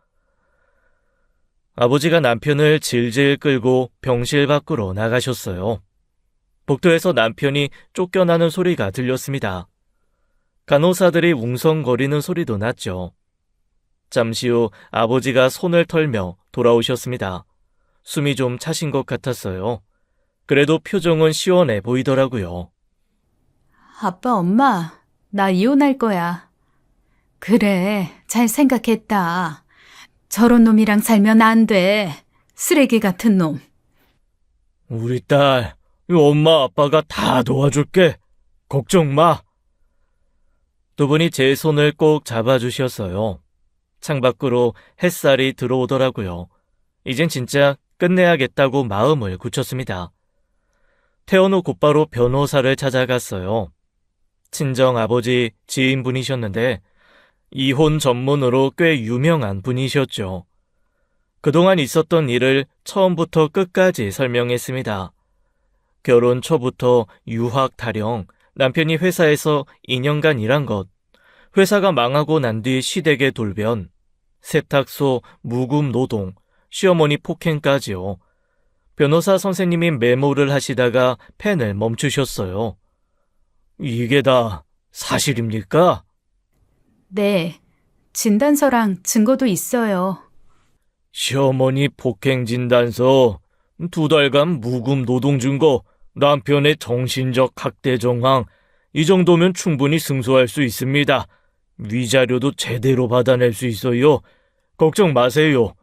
Speaker 1: 아버지가 남편을 질질 끌고 병실 밖으로 나가셨어요. 복도에서 남편이 쫓겨나는 소리가 들렸습니다. 간호사들이 웅성거리는 소리도 났죠. 잠시 후 아버지가 손을 털며 돌아오셨습니다. 숨이 좀 차신 것 같았어요. 그래도 표정은 시원해 보이더라고요.
Speaker 2: 아빠, 엄마, 나 이혼할 거야. 그래, 잘 생각했다. 저런 놈이랑 살면 안 돼. 쓰레기 같은 놈.
Speaker 1: 우리 딸, 엄마 아빠가 다 도와줄게. 걱정 마. 두 분이 제 손을 꼭 잡아주셨어요. 창밖으로 햇살이 들어오더라고요. 이젠 진짜 끝내야겠다고 마음을 굳혔습니다. 퇴원 후 곧바로 변호사를 찾아갔어요. 친정 아버지 지인분이셨는데 이혼 전문으로 꽤 유명한 분이셨죠. 그동안 있었던 일을 처음부터 끝까지 설명했습니다. 결혼 초부터 유학 타령, 남편이 회사에서 2년간 일한 것, 회사가 망하고 난 뒤 시댁의 돌변, 세탁소 무급 노동, 시어머니 폭행까지요. 변호사 선생님이 메모를 하시다가 펜을 멈추셨어요. 이게 다 사실입니까?
Speaker 2: 네, 진단서랑 증거도 있어요.
Speaker 1: 시어머니 폭행 진단서, 2달간 무급 노동 증거, 남편의 정신적 학대 정황, 이 정도면 충분히 승소할 수 있습니다. 위자료도 제대로 받아낼 수 있어요. 걱정 마세요.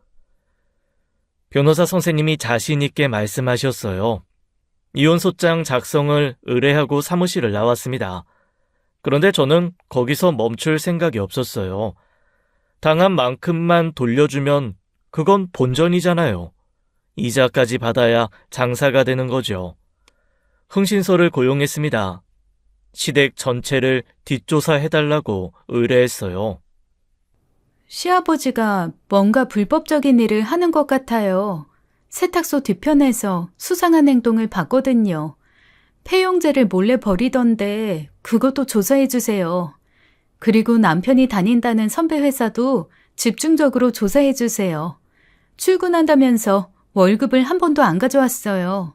Speaker 1: 변호사 선생님이 자신 있게 말씀하셨어요. 이혼소장 작성을 의뢰하고 사무실을 나왔습니다. 그런데 저는 거기서 멈출 생각이 없었어요. 당한 만큼만 돌려주면 그건 본전이잖아요. 이자까지 받아야 장사가 되는 거죠. 흥신소를 고용했습니다. 시댁 전체를 뒷조사해달라고 의뢰했어요.
Speaker 2: 시아버지가 뭔가 불법적인 일을 하는 것 같아요. 세탁소 뒤편에서 수상한 행동을 봤거든요. 폐용제를 몰래 버리던데 그것도 조사해 주세요. 그리고 남편이 다닌다는 선배 회사도 집중적으로 조사해 주세요. 출근한다면서 월급을 한 번도 안 가져왔어요.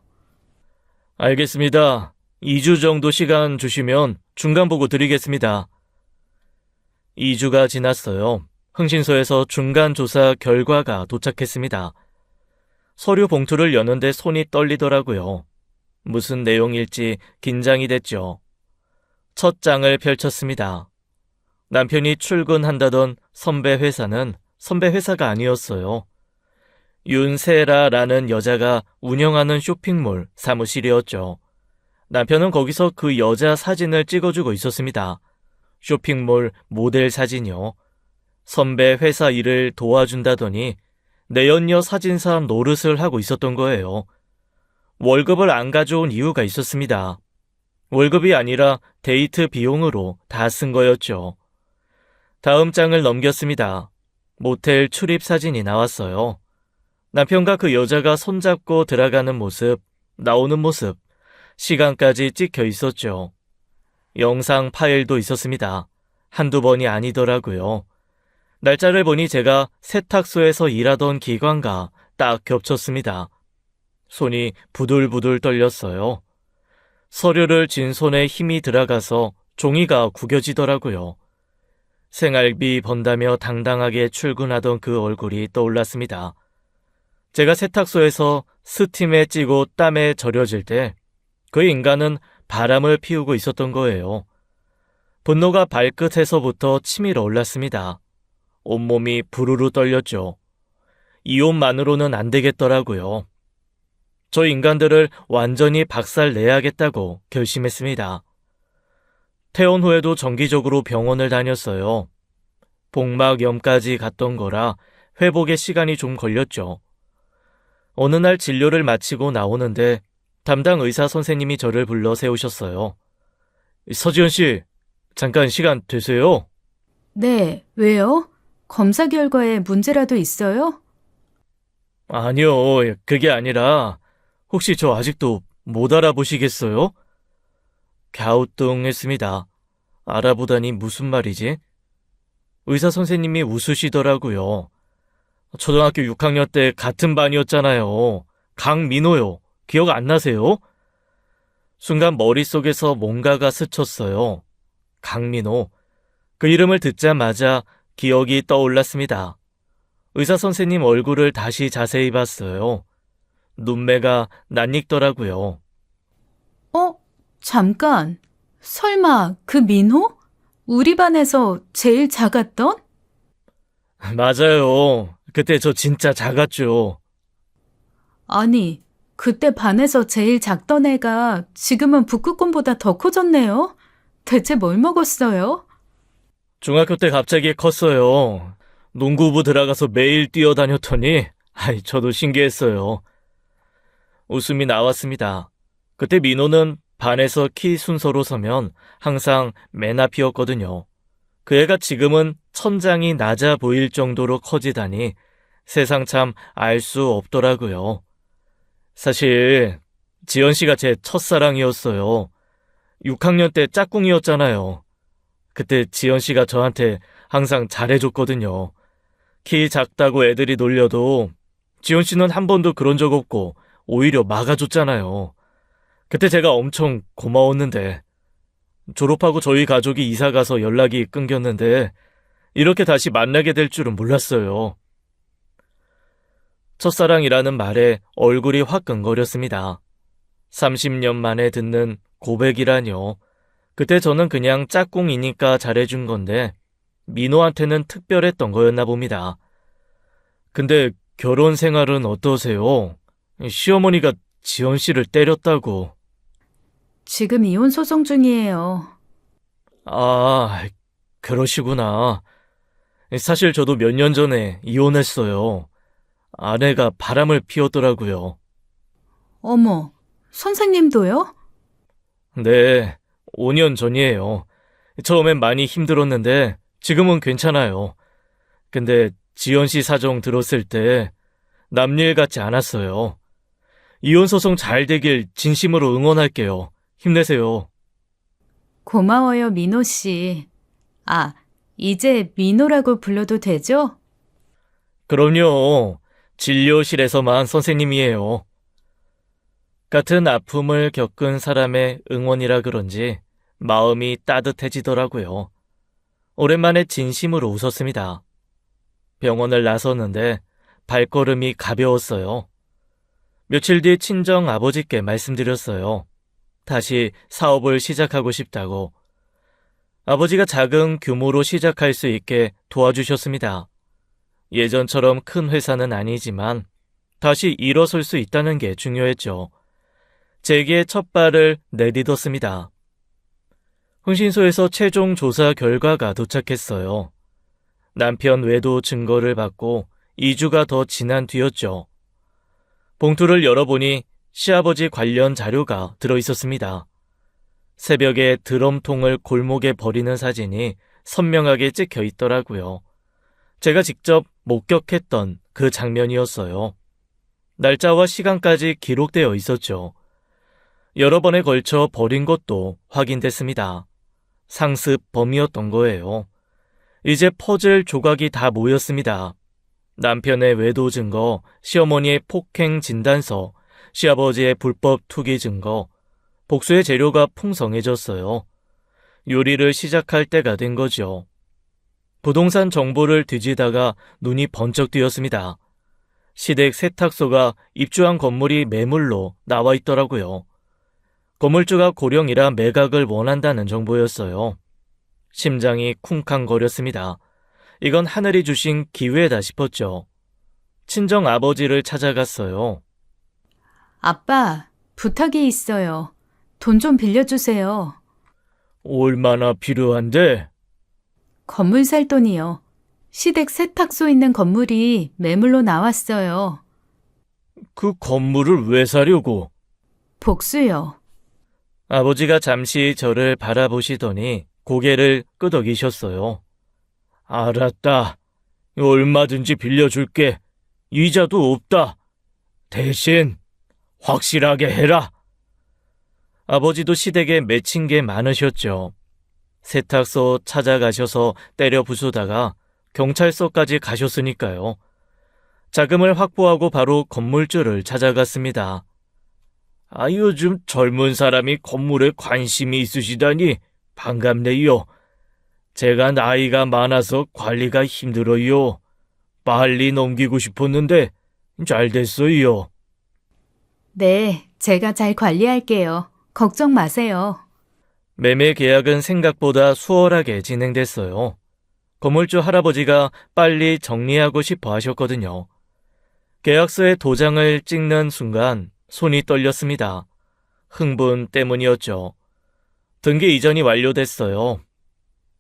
Speaker 1: 알겠습니다. 2주 정도 시간 주시면 중간 보고 드리겠습니다. 2주가 지났어요. 흥신소에서 중간 조사 결과가 도착했습니다. 서류 봉투를 여는데 손이 떨리더라고요. 무슨 내용일지 긴장이 됐죠. 첫 장을 펼쳤습니다. 남편이 출근한다던 선배 회사는 선배 회사가 아니었어요. 윤세라라는 여자가 운영하는 쇼핑몰 사무실이었죠. 남편은 거기서 그 여자 사진을 찍어주고 있었습니다. 쇼핑몰 모델 사진이요. 선배 회사 일을 도와준다더니 내연녀 사진사 노릇을 하고 있었던 거예요. 월급을 안 가져온 이유가 있었습니다. 월급이 아니라 데이트 비용으로 다 쓴 거였죠. 다음 장을 넘겼습니다. 모텔 출입 사진이 나왔어요. 남편과 그 여자가 손잡고 들어가는 모습, 나오는 모습, 시간까지 찍혀 있었죠. 영상 파일도 있었습니다. 한두 번이 아니더라고요. 날짜를 보니 제가 세탁소에서 일하던 기간과 딱 겹쳤습니다. 손이 부들부들 떨렸어요. 서류를 쥔 손에 힘이 들어가서 종이가 구겨지더라고요. 생활비 번다며 당당하게 출근하던 그 얼굴이 떠올랐습니다. 제가 세탁소에서 스팀에 찌고 땀에 절여질 때 그 인간은 바람을 피우고 있었던 거예요. 분노가 발끝에서부터 치밀어 올랐습니다. 온몸이 부르르 떨렸죠. 이혼만으로는 안 되겠더라고요. 저 인간들을 완전히 박살내야겠다고 결심했습니다. 퇴원 후에도 정기적으로 병원을 다녔어요. 복막염까지 갔던 거라 회복에 시간이 좀 걸렸죠. 어느 날 진료를 마치고 나오는데 담당 의사 선생님이 저를 불러 세우셨어요. 서지현 씨, 잠깐 시간 되세요?
Speaker 2: 네, 왜요? 검사 결과에 문제라도 있어요?
Speaker 1: 아니요, 그게 아니라 혹시 저 아직도 못 알아보시겠어요? 갸우뚱했습니다. 알아보다니 무슨 말이지? 의사 선생님이 웃으시더라고요. 초등학교 6학년 때 같은 반이었잖아요. 강민호요. 기억 안 나세요? 순간 머릿속에서 뭔가가 스쳤어요. 강민호. 그 이름을 듣자마자 기억이 떠올랐습니다. 의사 선생님 얼굴을 다시 자세히 봤어요. 눈매가 낯익더라고요.
Speaker 2: 잠깐. 설마 그 민호? 우리 반에서 제일 작았던?
Speaker 1: 맞아요. 그때 저 진짜 작았죠.
Speaker 2: 아니, 그때 반에서 제일 작던 애가 지금은 북극곰보다 더 커졌네요. 대체 뭘 먹었어요?
Speaker 1: 중학교 때 갑자기 컸어요. 농구부 들어가서 매일 뛰어다녔더니 저도 신기했어요. 웃음이 나왔습니다. 그때 민호는 반에서 키 순서로 서면 항상 맨 앞이었거든요. 그 애가 지금은 천장이 낮아 보일 정도로 커지다니 세상 참 알 수 없더라고요. 사실 지연 씨가 제 첫사랑이었어요. 6학년 때 짝꿍이었잖아요. 그때 지연 씨가 저한테 항상 잘해줬거든요. 키 작다고 애들이 놀려도 지연 씨는 한 번도 그런 적 없고 오히려 막아줬잖아요. 그때 제가 엄청 고마웠는데 졸업하고 저희 가족이 이사가서 연락이 끊겼는데 이렇게 다시 만나게 될 줄은 몰랐어요. 첫사랑이라는 말에 얼굴이 화끈거렸습니다. 30년 만에 듣는 고백이라뇨. 그때 저는 그냥 짝꿍이니까 잘해준 건데 민호한테는 특별했던 거였나 봅니다. 근데 결혼 생활은 어떠세요? 시어머니가 지연 씨를 때렸다고.
Speaker 2: 지금 이혼 소송 중이에요.
Speaker 1: 아, 그러시구나. 사실 저도 몇 년 전에 이혼했어요. 아내가 바람을 피웠더라고요.
Speaker 2: 어머, 선생님도요?
Speaker 1: 네, 5년 전이에요. 처음엔 많이 힘들었는데 지금은 괜찮아요. 근데 지연 씨 사정 들었을 때 남일 같지 않았어요. 이혼 소송 잘 되길 진심으로 응원할게요. 힘내세요.
Speaker 2: 고마워요, 민호 씨. 아, 이제 민호라고 불러도 되죠?
Speaker 1: 그럼요. 진료실에서만 선생님이에요. 같은 아픔을 겪은 사람의 응원이라 그런지 마음이 따뜻해지더라고요. 오랜만에 진심으로 웃었습니다. 병원을 나섰는데 발걸음이 가벼웠어요. 며칠 뒤 친정 아버지께 말씀드렸어요. 다시 사업을 시작하고 싶다고. 아버지가 작은 규모로 시작할 수 있게 도와주셨습니다. 예전처럼 큰 회사는 아니지만 다시 일어설 수 있다는 게 중요했죠. 제게 첫 발을 내딛었습니다. 흥신소에서 최종 조사 결과가 도착했어요. 남편 외도 증거를 받고 2주가 더 지난 뒤였죠. 봉투를 열어보니 시아버지 관련 자료가 들어있었습니다. 새벽에 드럼통을 골목에 버리는 사진이 선명하게 찍혀 있더라고요. 제가 직접 목격했던 그 장면이었어요. 날짜와 시간까지 기록되어 있었죠. 여러 번에 걸쳐 버린 것도 확인됐습니다. 상습 범이었던 거예요. 이제 퍼즐 조각이 다 모였습니다. 남편의 외도 증거, 시어머니의 폭행 진단서, 시아버지의 불법 투기 증거, 복수의 재료가 풍성해졌어요. 요리를 시작할 때가 된 거죠. 부동산 정보를 뒤지다가 눈이 번쩍 뜨였습니다. 시댁 세탁소가 입주한 건물이 매물로 나와 있더라고요. 건물주가 고령이라 매각을 원한다는 정보였어요. 심장이 쿵쾅거렸습니다. 이건 하늘이 주신 기회다 싶었죠. 친정 아버지를 찾아갔어요.
Speaker 2: 아빠, 부탁이 있어요. 돈 좀 빌려주세요.
Speaker 1: 얼마나 필요한데?
Speaker 2: 건물 살 돈이요. 시댁 세탁소 있는 건물이 매물로 나왔어요.
Speaker 1: 그 건물을 왜 사려고?
Speaker 2: 복수요.
Speaker 1: 아버지가 잠시 저를 바라보시더니 고개를 끄덕이셨어요. 알았다. 얼마든지 빌려줄게. 이자도 없다. 대신 확실하게 해라. 아버지도 시댁에 맺힌 게 많으셨죠. 세탁소 찾아가셔서 때려 부수다가 경찰서까지 가셨으니까요. 자금을 확보하고 바로 건물주를 찾아갔습니다. 요즘 젊은 사람이 건물에 관심이 있으시다니 반갑네요. 제가 나이가 많아서 관리가 힘들어요. 빨리 넘기고 싶었는데 잘 됐어요.
Speaker 2: 네, 제가 잘 관리할게요. 걱정 마세요.
Speaker 1: 매매 계약은 생각보다 수월하게 진행됐어요. 건물주 할아버지가 빨리 정리하고 싶어 하셨거든요. 계약서에 도장을 찍는 순간 손이 떨렸습니다. 흥분 때문이었죠. 등기 이전이 완료됐어요.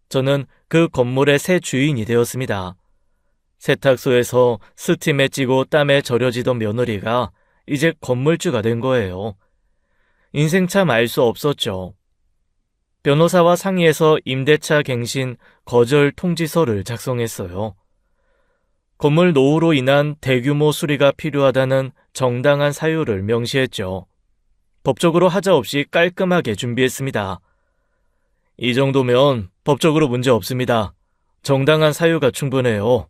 Speaker 1: 저는 그 건물의 새 주인이 되었습니다. 세탁소에서 스팀에 찌고 땀에 절여지던 며느리가 이제 건물주가 된 거예요. 인생 참 알 수 없었죠. 변호사와 상의해서 임대차 갱신 거절 통지서를 작성했어요. 건물 노후로 인한 대규모 수리가 필요하다는 정당한 사유를 명시했죠. 법적으로 하자 없이 깔끔하게 준비했습니다. 이 정도면 법적으로 문제 없습니다. 정당한 사유가 충분해요.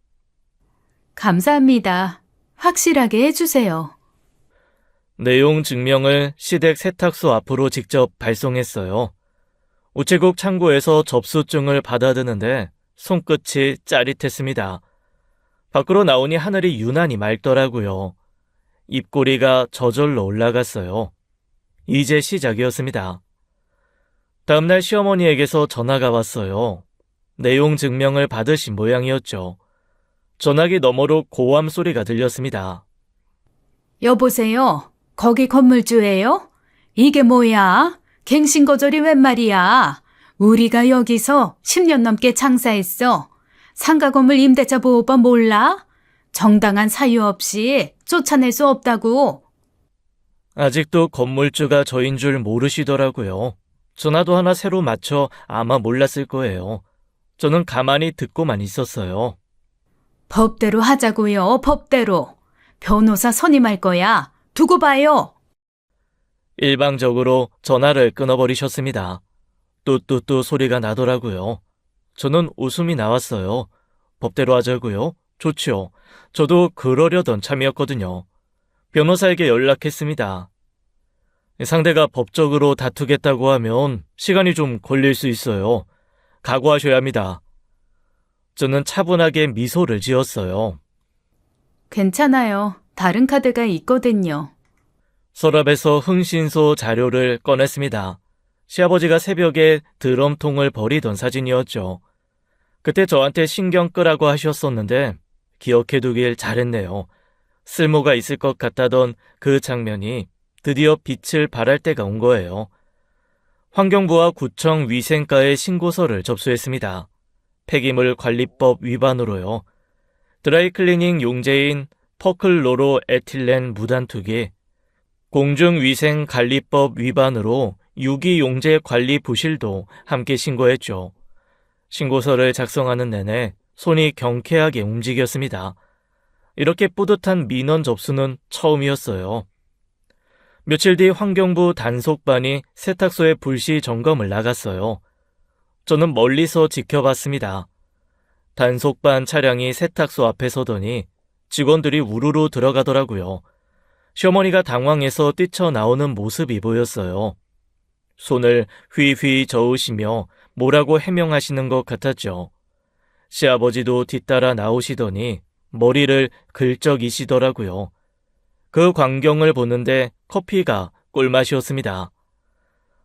Speaker 2: 감사합니다. 확실하게 해주세요.
Speaker 1: 내용 증명을 시댁 세탁소 앞으로 직접 발송했어요. 우체국 창고에서 접수증을 받아드는데 손끝이 짜릿했습니다. 밖으로 나오니 하늘이 유난히 맑더라고요. 입꼬리가 저절로 올라갔어요. 이제 시작이었습니다. 다음날 시어머니에게서 전화가 왔어요. 내용 증명을 받으신 모양이었죠. 전화기 너머로 고함 소리가 들렸습니다.
Speaker 2: 여보세요? 거기 건물주예요? 이게 뭐야? 갱신 거절이 웬 말이야? 우리가 여기서 10년 넘게 장사했어. 상가 건물 임대차 보호법 몰라? 정당한 사유 없이 쫓아낼 수 없다고.
Speaker 1: 아직도 건물주가 저인 줄 모르시더라고요. 전화도 하나 새로 맞춰 아마 몰랐을 거예요. 저는 가만히 듣고만 있었어요.
Speaker 2: 법대로 하자고요, 법대로. 변호사 선임할 거야. 두고 봐요.
Speaker 1: 일방적으로 전화를 끊어버리셨습니다. 뚜뚜뚜 소리가 나더라고요. 저는 웃음이 나왔어요. 법대로 하자고요? 좋지요. 저도 그러려던 참이었거든요. 변호사에게 연락했습니다. 상대가 법적으로 다투겠다고 하면 시간이 좀 걸릴 수 있어요. 각오하셔야 합니다. 저는 차분하게 미소를 지었어요.
Speaker 2: 괜찮아요. 다른 카드가 있거든요.
Speaker 1: 서랍에서 흥신소 자료를 꺼냈습니다. 시아버지가 새벽에 드럼통을 버리던 사진이었죠. 그때 저한테 신경 끄라고 하셨었는데 기억해두길 잘했네요. 쓸모가 있을 것 같다던 그 장면이 드디어 빛을 발할 때가 온 거예요. 환경부와 구청 위생과에 신고서를 접수했습니다. 폐기물 관리법 위반으로요. 드라이클리닝 용제인 퍼클로로 에틸렌 무단 투기, 공중위생관리법 위반으로 유기용제 관리 부실도 함께 신고했죠. 신고서를 작성하는 내내 손이 경쾌하게 움직였습니다. 이렇게 뿌듯한 민원 접수는 처음이었어요. 며칠 뒤 환경부 단속반이 세탁소에 불시 점검을 나갔어요. 저는 멀리서 지켜봤습니다. 단속반 차량이 세탁소 앞에 서더니 직원들이 우르르 들어가더라고요. 시어머니가 당황해서 뛰쳐나오는 모습이 보였어요. 손을 휘휘 저으시며 뭐라고 해명하시는 것 같았죠. 시아버지도 뒤따라 나오시더니 머리를 긁적이시더라고요. 그 광경을 보는데 커피가 꿀맛이었습니다.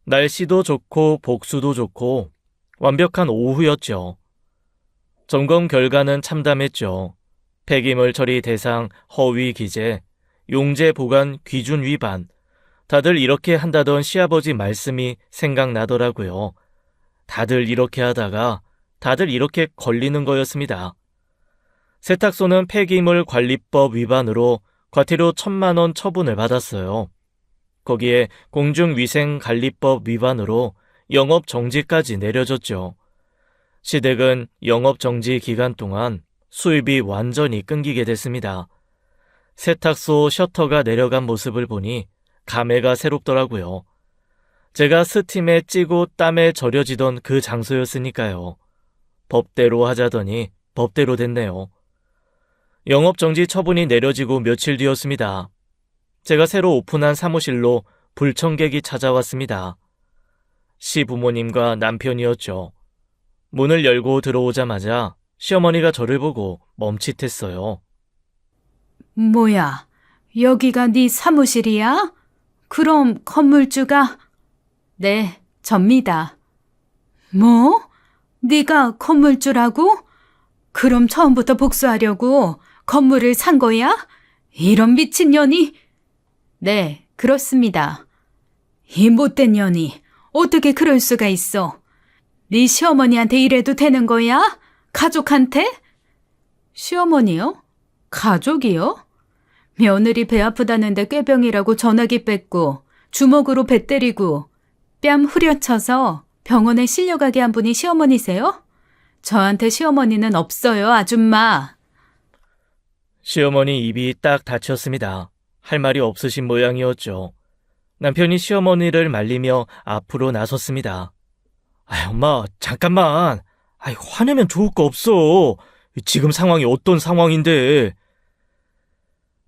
Speaker 1: 날씨도 좋고 복수도 좋고 완벽한 오후였죠. 점검 결과는 참담했죠. 폐기물 처리 대상 허위 기재, 용재 보관 기준 위반. 다들 이렇게 한다던 시아버지 말씀이 생각나더라고요. 다들 이렇게 하다가 다들 이렇게 걸리는 거였습니다. 세탁소는 폐기물 관리법 위반으로 과태료 1,000만 원 처분을 받았어요. 거기에 공중위생관리법 위반으로 영업 정지까지 내려졌죠. 시댁은 영업 정지 기간 동안 수입이 완전히 끊기게 됐습니다. 세탁소 셔터가 내려간 모습을 보니 감회가 새롭더라고요. 제가 스팀에 찌고 땀에 절여지던 그 장소였으니까요. 법대로 하자더니 법대로 됐네요. 영업정지 처분이 내려지고 며칠 뒤였습니다. 제가 새로 오픈한 사무실로 불청객이 찾아왔습니다. 시부모님과 남편이었죠. 문을 열고 들어오자마자 시어머니가 저를 보고 멈칫했어요.
Speaker 2: 뭐야, 여기가 네 사무실이야? 그럼 건물주가? 네, 접니다. 뭐? 네가 건물주라고? 그럼 처음부터 복수하려고 건물을 산 거야? 이런 미친년이? 네, 그렇습니다. 이 못된 년이 어떻게 그럴 수가 있어? 네 시어머니한테 이래도 되는 거야? 가족한테? 시어머니요? 가족이요? 며느리 배 아프다는데 꾀병이라고 전화기 뺏고 주먹으로 배 때리고 뺨 후려쳐서 병원에 실려가게 한 분이 시어머니세요? 저한테 시어머니는 없어요, 아줌마.
Speaker 1: 시어머니 입이 딱 닫혔습니다. 할 말이 없으신 모양이었죠. 남편이 시어머니를 말리며 앞으로 나섰습니다. 엄마, 잠깐만. 화내면 좋을 거 없어. 지금 상황이 어떤 상황인데.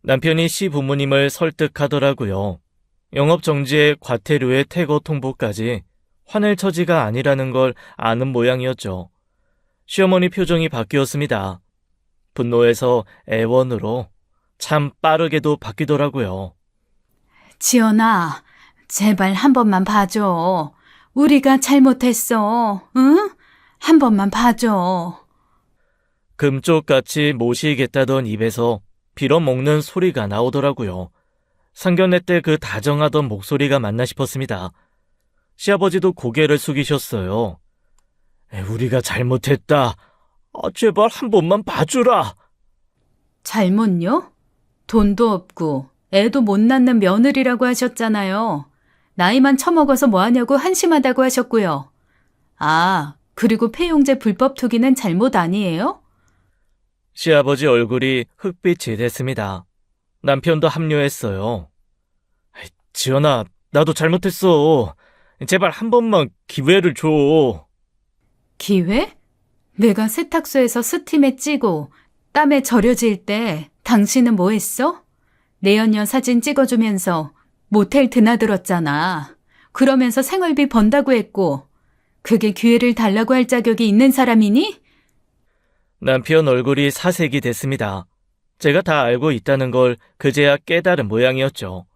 Speaker 1: 남편이 시부모님을 설득하더라고요. 영업정지에 과태료의 퇴거 통보까지 화낼 처지가 아니라는 걸 아는 모양이었죠. 시어머니 표정이 바뀌었습니다. 분노에서 애원으로 참 빠르게도 바뀌더라고요.
Speaker 2: 지연아, 제발 한 번만 봐줘. 우리가 잘못했어, 응? 한 번만 봐줘.
Speaker 1: 금쪽같이 모시겠다던 입에서 빌어먹는 소리가 나오더라고요. 상견례 때 그 다정하던 목소리가 맞나 싶었습니다. 시아버지도 고개를 숙이셨어요. 우리가 잘못했다. 제발 한 번만 봐주라.
Speaker 2: 잘못요? 돈도 없고 애도 못 낳는 며느리라고 하셨잖아요. 나이만 처먹어서 뭐하냐고 한심하다고 하셨고요. 아, 그리고 폐용제 불법 투기는 잘못 아니에요?
Speaker 1: 시아버지 얼굴이 흑빛이 됐습니다. 남편도 합류했어요. 지연아, 나도 잘못했어. 제발 한 번만 기회를 줘.
Speaker 2: 기회? 내가 세탁소에서 스팀에 찌고 땀에 절여질 때 당신은 뭐 했어? 내연녀 사진 찍어주면서 모텔 드나들었잖아. 그러면서 생활비 번다고 했고 그게 기회를 달라고 할 자격이 있는 사람이니?
Speaker 1: 남편 얼굴이 사색이 됐습니다. 제가 다 알고 있다는 걸 그제야 깨달은 모양이었죠.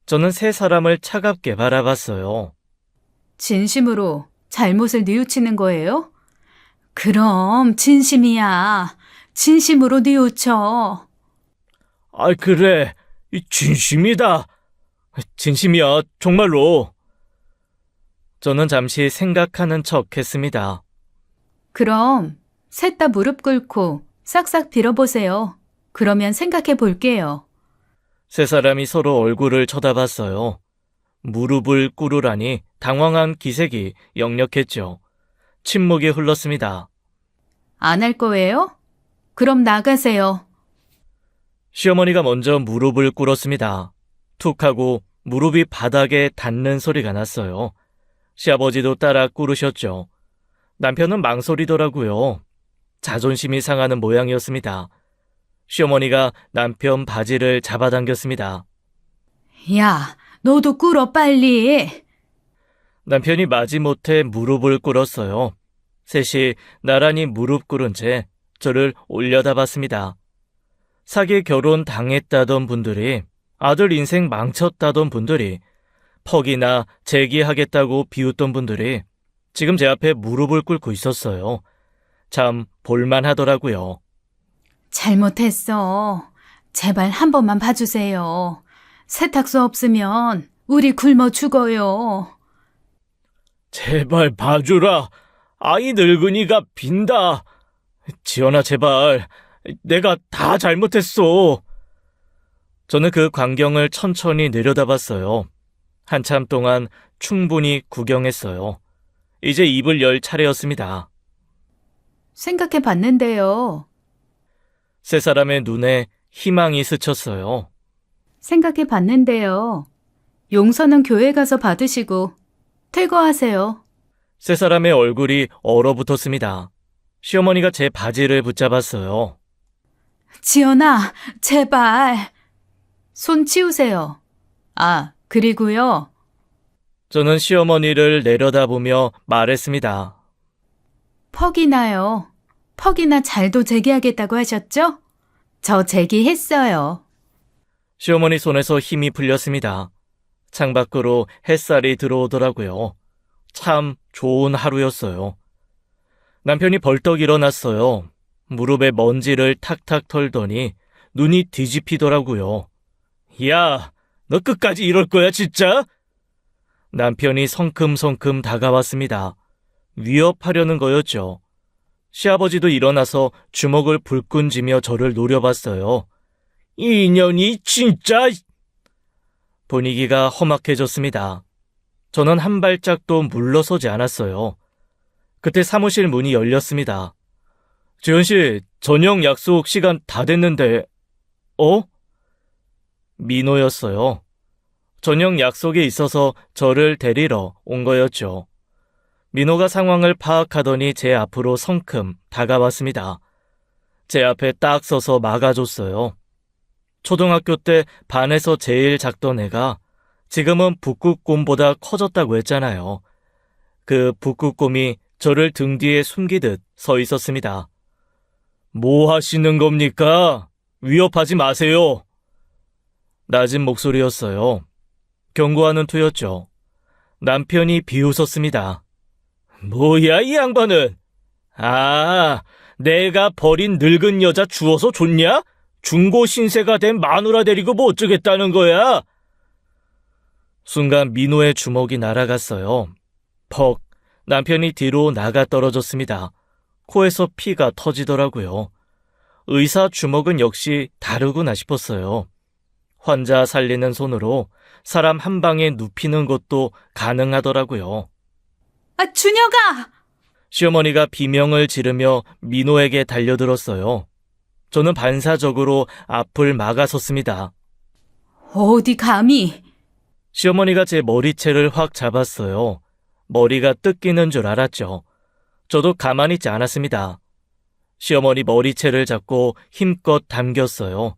Speaker 1: 저는 세 사람을 차갑게 바라봤어요.
Speaker 2: 진심으로 잘못을 뉘우치는 거예요? 그럼 진심이야. 진심으로 뉘우쳐.
Speaker 1: 그래. 진심이다. 진심이야, 정말로. 저는 잠시 생각하는 척 했습니다.
Speaker 2: 그럼 셋 다 무릎 꿇고 싹싹 빌어보세요. 그러면 생각해 볼게요.
Speaker 1: 세 사람이 서로 얼굴을 쳐다봤어요. 무릎을 꿇으라니 당황한 기색이 역력했죠. 침묵이 흘렀습니다.
Speaker 2: 안 할 거예요? 그럼 나가세요.
Speaker 1: 시어머니가 먼저 무릎을 꿇었습니다. 툭 하고 무릎이 바닥에 닿는 소리가 났어요. 시아버지도 따라 꿇으셨죠. 남편은 망설이더라고요. 자존심이 상하는 모양이었습니다. 시어머니가 남편 바지를 잡아당겼습니다.
Speaker 2: 야, 너도 꿇어 빨리.
Speaker 1: 남편이 마지못해 무릎을 꿇었어요. 셋이 나란히 무릎 꿇은 채 저를 올려다봤습니다. 사기 결혼 당했다던 분들이, 아들 인생 망쳤다던 분들이, 퍽이나 재기하겠다고 비웃던 분들이 지금 제 앞에 무릎을 꿇고 있었어요. 참 볼만하더라고요.
Speaker 2: 잘못했어. 제발 한 번만 봐주세요. 세탁소 없으면 우리 굶어 죽어요.
Speaker 1: 제발 봐주라. 아이 늙은이가 빈다. 지연아, 제발. 내가 다 잘못했어. 저는 그 광경을 천천히 내려다봤어요. 한참 동안 충분히 구경했어요. 이제 입을 열 차례였습니다.
Speaker 2: 생각해 봤는데요.
Speaker 1: 세 사람의 눈에 희망이 스쳤어요.
Speaker 2: 생각해 봤는데요. 용서는 교회 가서 받으시고 퇴거하세요.
Speaker 1: 세 사람의 얼굴이 얼어붙었습니다. 시어머니가 제 바지를 붙잡았어요.
Speaker 2: 지연아, 제발. 손 치우세요. 아, 그리고요.
Speaker 1: 저는 시어머니를 내려다보며 말했습니다.
Speaker 2: 퍽이나요. 퍽이나 잘도 제기하겠다고 하셨죠? 저 제기했어요.
Speaker 1: 시어머니 손에서 힘이 풀렸습니다. 창밖으로 햇살이 들어오더라고요. 참 좋은 하루였어요. 남편이 벌떡 일어났어요. 무릎에 먼지를 탁탁 털더니 눈이 뒤집히더라고요. 야, 너 끝까지 이럴 거야, 진짜? 남편이 성큼성큼 다가왔습니다. 위협하려는 거였죠. 시아버지도 일어나서 주먹을 불끈 쥐며 저를 노려봤어요. 이 인연이 진짜... 분위기가 험악해졌습니다. 저는 한 발짝도 물러서지 않았어요. 그때 사무실 문이 열렸습니다. 지현 씨, 저녁 약속 시간 다 됐는데... 민호였어요. 저녁 약속에 있어서 저를 데리러 온 거였죠. 민호가 상황을 파악하더니 제 앞으로 성큼 다가왔습니다. 제 앞에 딱 서서 막아줬어요. 초등학교 때 반에서 제일 작던 애가 지금은 북극곰보다 커졌다고 했잖아요. 그 북극곰이 저를 등 뒤에 숨기듯 서 있었습니다. 뭐 하시는 겁니까? 위협하지 마세요. 낮은 목소리였어요. 경고하는 투였죠. 남편이 비웃었습니다. 뭐야, 이 양반은? 아, 내가 버린 늙은 여자 주워서 줬냐? 중고 신세가 된 마누라 데리고 뭐 어쩌겠다는 거야? 순간 민호의 주먹이 날아갔어요. 퍽, 남편이 뒤로 나가 떨어졌습니다. 코에서 피가 터지더라고요. 의사 주먹은 역시 다르구나 싶었어요. 환자 살리는 손으로 사람 한 방에 눕히는 것도 가능하더라고요.
Speaker 2: 아, 준혁아!
Speaker 1: 시어머니가 비명을 지르며 민호에게 달려들었어요. 저는 반사적으로 앞을 막아섰습니다.
Speaker 2: 어디 감히?
Speaker 1: 시어머니가 제 머리채를 확 잡았어요. 머리가 뜯기는 줄 알았죠. 저도 가만히 있지 않았습니다. 시어머니 머리채를 잡고 힘껏 당겼어요.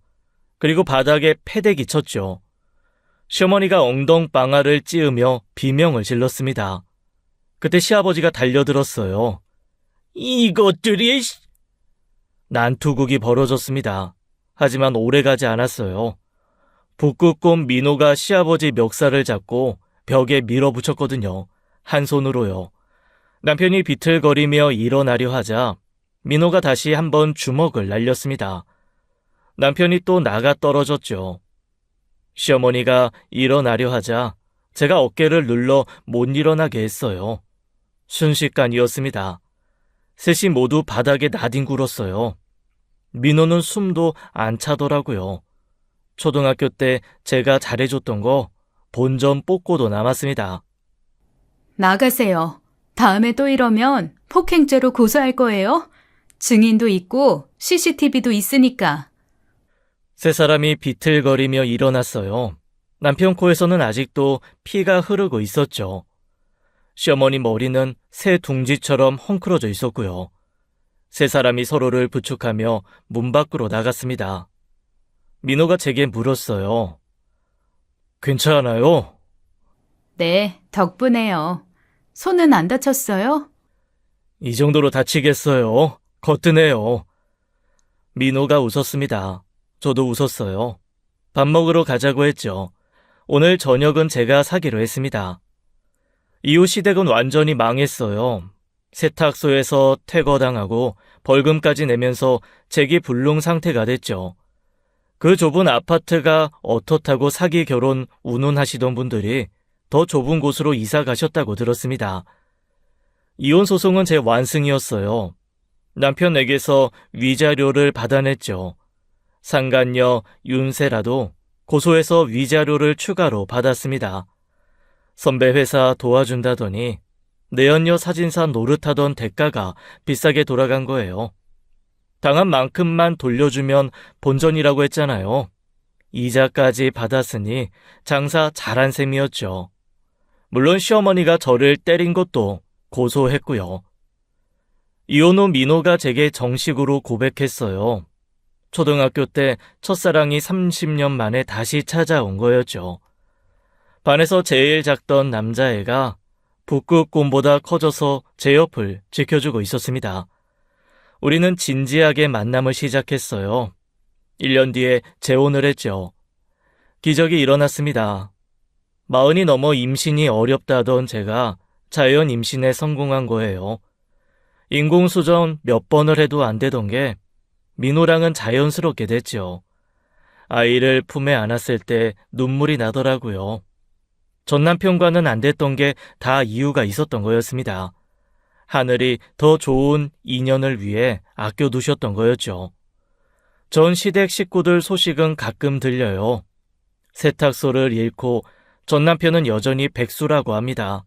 Speaker 1: 그리고 바닥에 패대기 쳤죠. 시어머니가 엉덩방아를 찌으며 비명을 질렀습니다. 그때 시아버지가 달려들었어요. 이것들이... 난투극이 벌어졌습니다. 하지만 오래가지 않았어요. 북극곰 민호가 시아버지 멱살을 잡고 벽에 밀어붙였거든요. 한 손으로요. 남편이 비틀거리며 일어나려 하자 민호가 다시 한번 주먹을 날렸습니다. 남편이 또 나가 떨어졌죠. 시어머니가 일어나려 하자 제가 어깨를 눌러 못 일어나게 했어요. 순식간이었습니다. 셋이 모두 바닥에 나뒹굴었어요. 민호는 숨도 안 차더라고요. 초등학교 때 제가 잘해줬던 거 본전 뽑고도 남았습니다.
Speaker 2: 나가세요. 다음에 또 이러면 폭행죄로 고소할 거예요. 증인도 있고 CCTV도 있으니까.
Speaker 1: 세 사람이 비틀거리며 일어났어요. 남편 코에서는 아직도 피가 흐르고 있었죠. 시어머니 머리는 새 둥지처럼 헝클어져 있었고요. 세 사람이 서로를 부축하며 문 밖으로 나갔습니다. 민호가 제게 물었어요. 괜찮아요?
Speaker 2: 네, 덕분에요. 손은 안 다쳤어요?
Speaker 1: 이 정도로 다치겠어요. 거뜬해요. 민호가 웃었습니다. 저도 웃었어요. 밥 먹으러 가자고 했죠. 오늘 저녁은 제가 사기로 했습니다. 이후 시댁은 완전히 망했어요. 세탁소에서 퇴거당하고 벌금까지 내면서 재기불능 상태가 됐죠. 그 좁은 아파트가 어떻다고 사기 결혼 운운하시던 분들이 더 좁은 곳으로 이사 가셨다고 들었습니다. 이혼 소송은 제 완승이었어요. 남편에게서 위자료를 받아냈죠. 상간녀 윤세라도 고소해서 위자료를 추가로 받았습니다. 선배 회사 도와준다더니 내연녀 사진사 노릇하던 대가가 비싸게 돌아간 거예요. 당한 만큼만 돌려주면 본전이라고 했잖아요. 이자까지 받았으니 장사 잘한 셈이었죠. 물론 시어머니가 저를 때린 것도 고소했고요. 이혼 후 민호가 제게 정식으로 고백했어요. 초등학교 때 첫사랑이 30년 만에 다시 찾아온 거였죠. 반에서 제일 작던 남자애가 북극곰보다 커져서 제 옆을 지켜주고 있었습니다. 우리는 진지하게 만남을 시작했어요. 1년 뒤에 재혼을 했죠. 기적이 일어났습니다. 40이 넘어 임신이 어렵다던 제가 자연 임신에 성공한 거예요. 인공수정 몇 번을 해도 안 되던 게 민호랑은 자연스럽게 됐죠. 아이를 품에 안았을 때 눈물이 나더라고요. 전 남편과는 안 됐던 게 다 이유가 있었던 거였습니다. 하늘이 더 좋은 인연을 위해 아껴두셨던 거였죠. 전 시댁 식구들 소식은 가끔 들려요. 세탁소를 잃고 전 남편은 여전히 백수라고 합니다.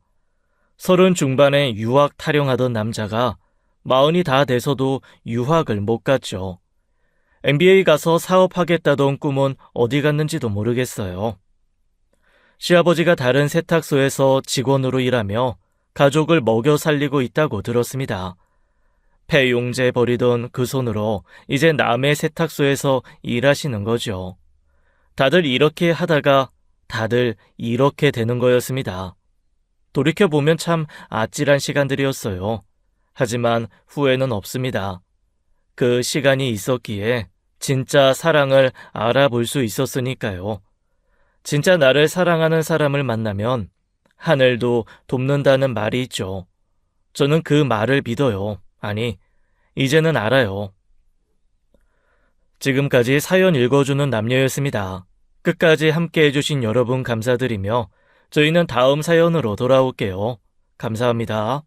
Speaker 1: 30 중반에 유학 타령하던 남자가 40이 다 돼서도 유학을 못 갔죠. MBA 가서 사업하겠다던 꿈은 어디 갔는지도 모르겠어요. 시아버지가 다른 세탁소에서 직원으로 일하며 가족을 먹여 살리고 있다고 들었습니다. 폐용제 버리던 그 손으로 이제 남의 세탁소에서 일하시는 거죠. 다들 이렇게 하다가 다들 이렇게 되는 거였습니다. 돌이켜보면 참 아찔한 시간들이었어요. 하지만 후회는 없습니다. 그 시간이 있었기에 진짜 사랑을 알아볼 수 있었으니까요. 진짜 나를 사랑하는 사람을 만나면 하늘도 돕는다는 말이 있죠. 저는 그 말을 믿어요. 아니, 이제는 알아요. 지금까지 사연 읽어주는 남녀였습니다. 끝까지 함께 해주신 여러분 감사드리며 저희는 다음 사연으로 돌아올게요. 감사합니다.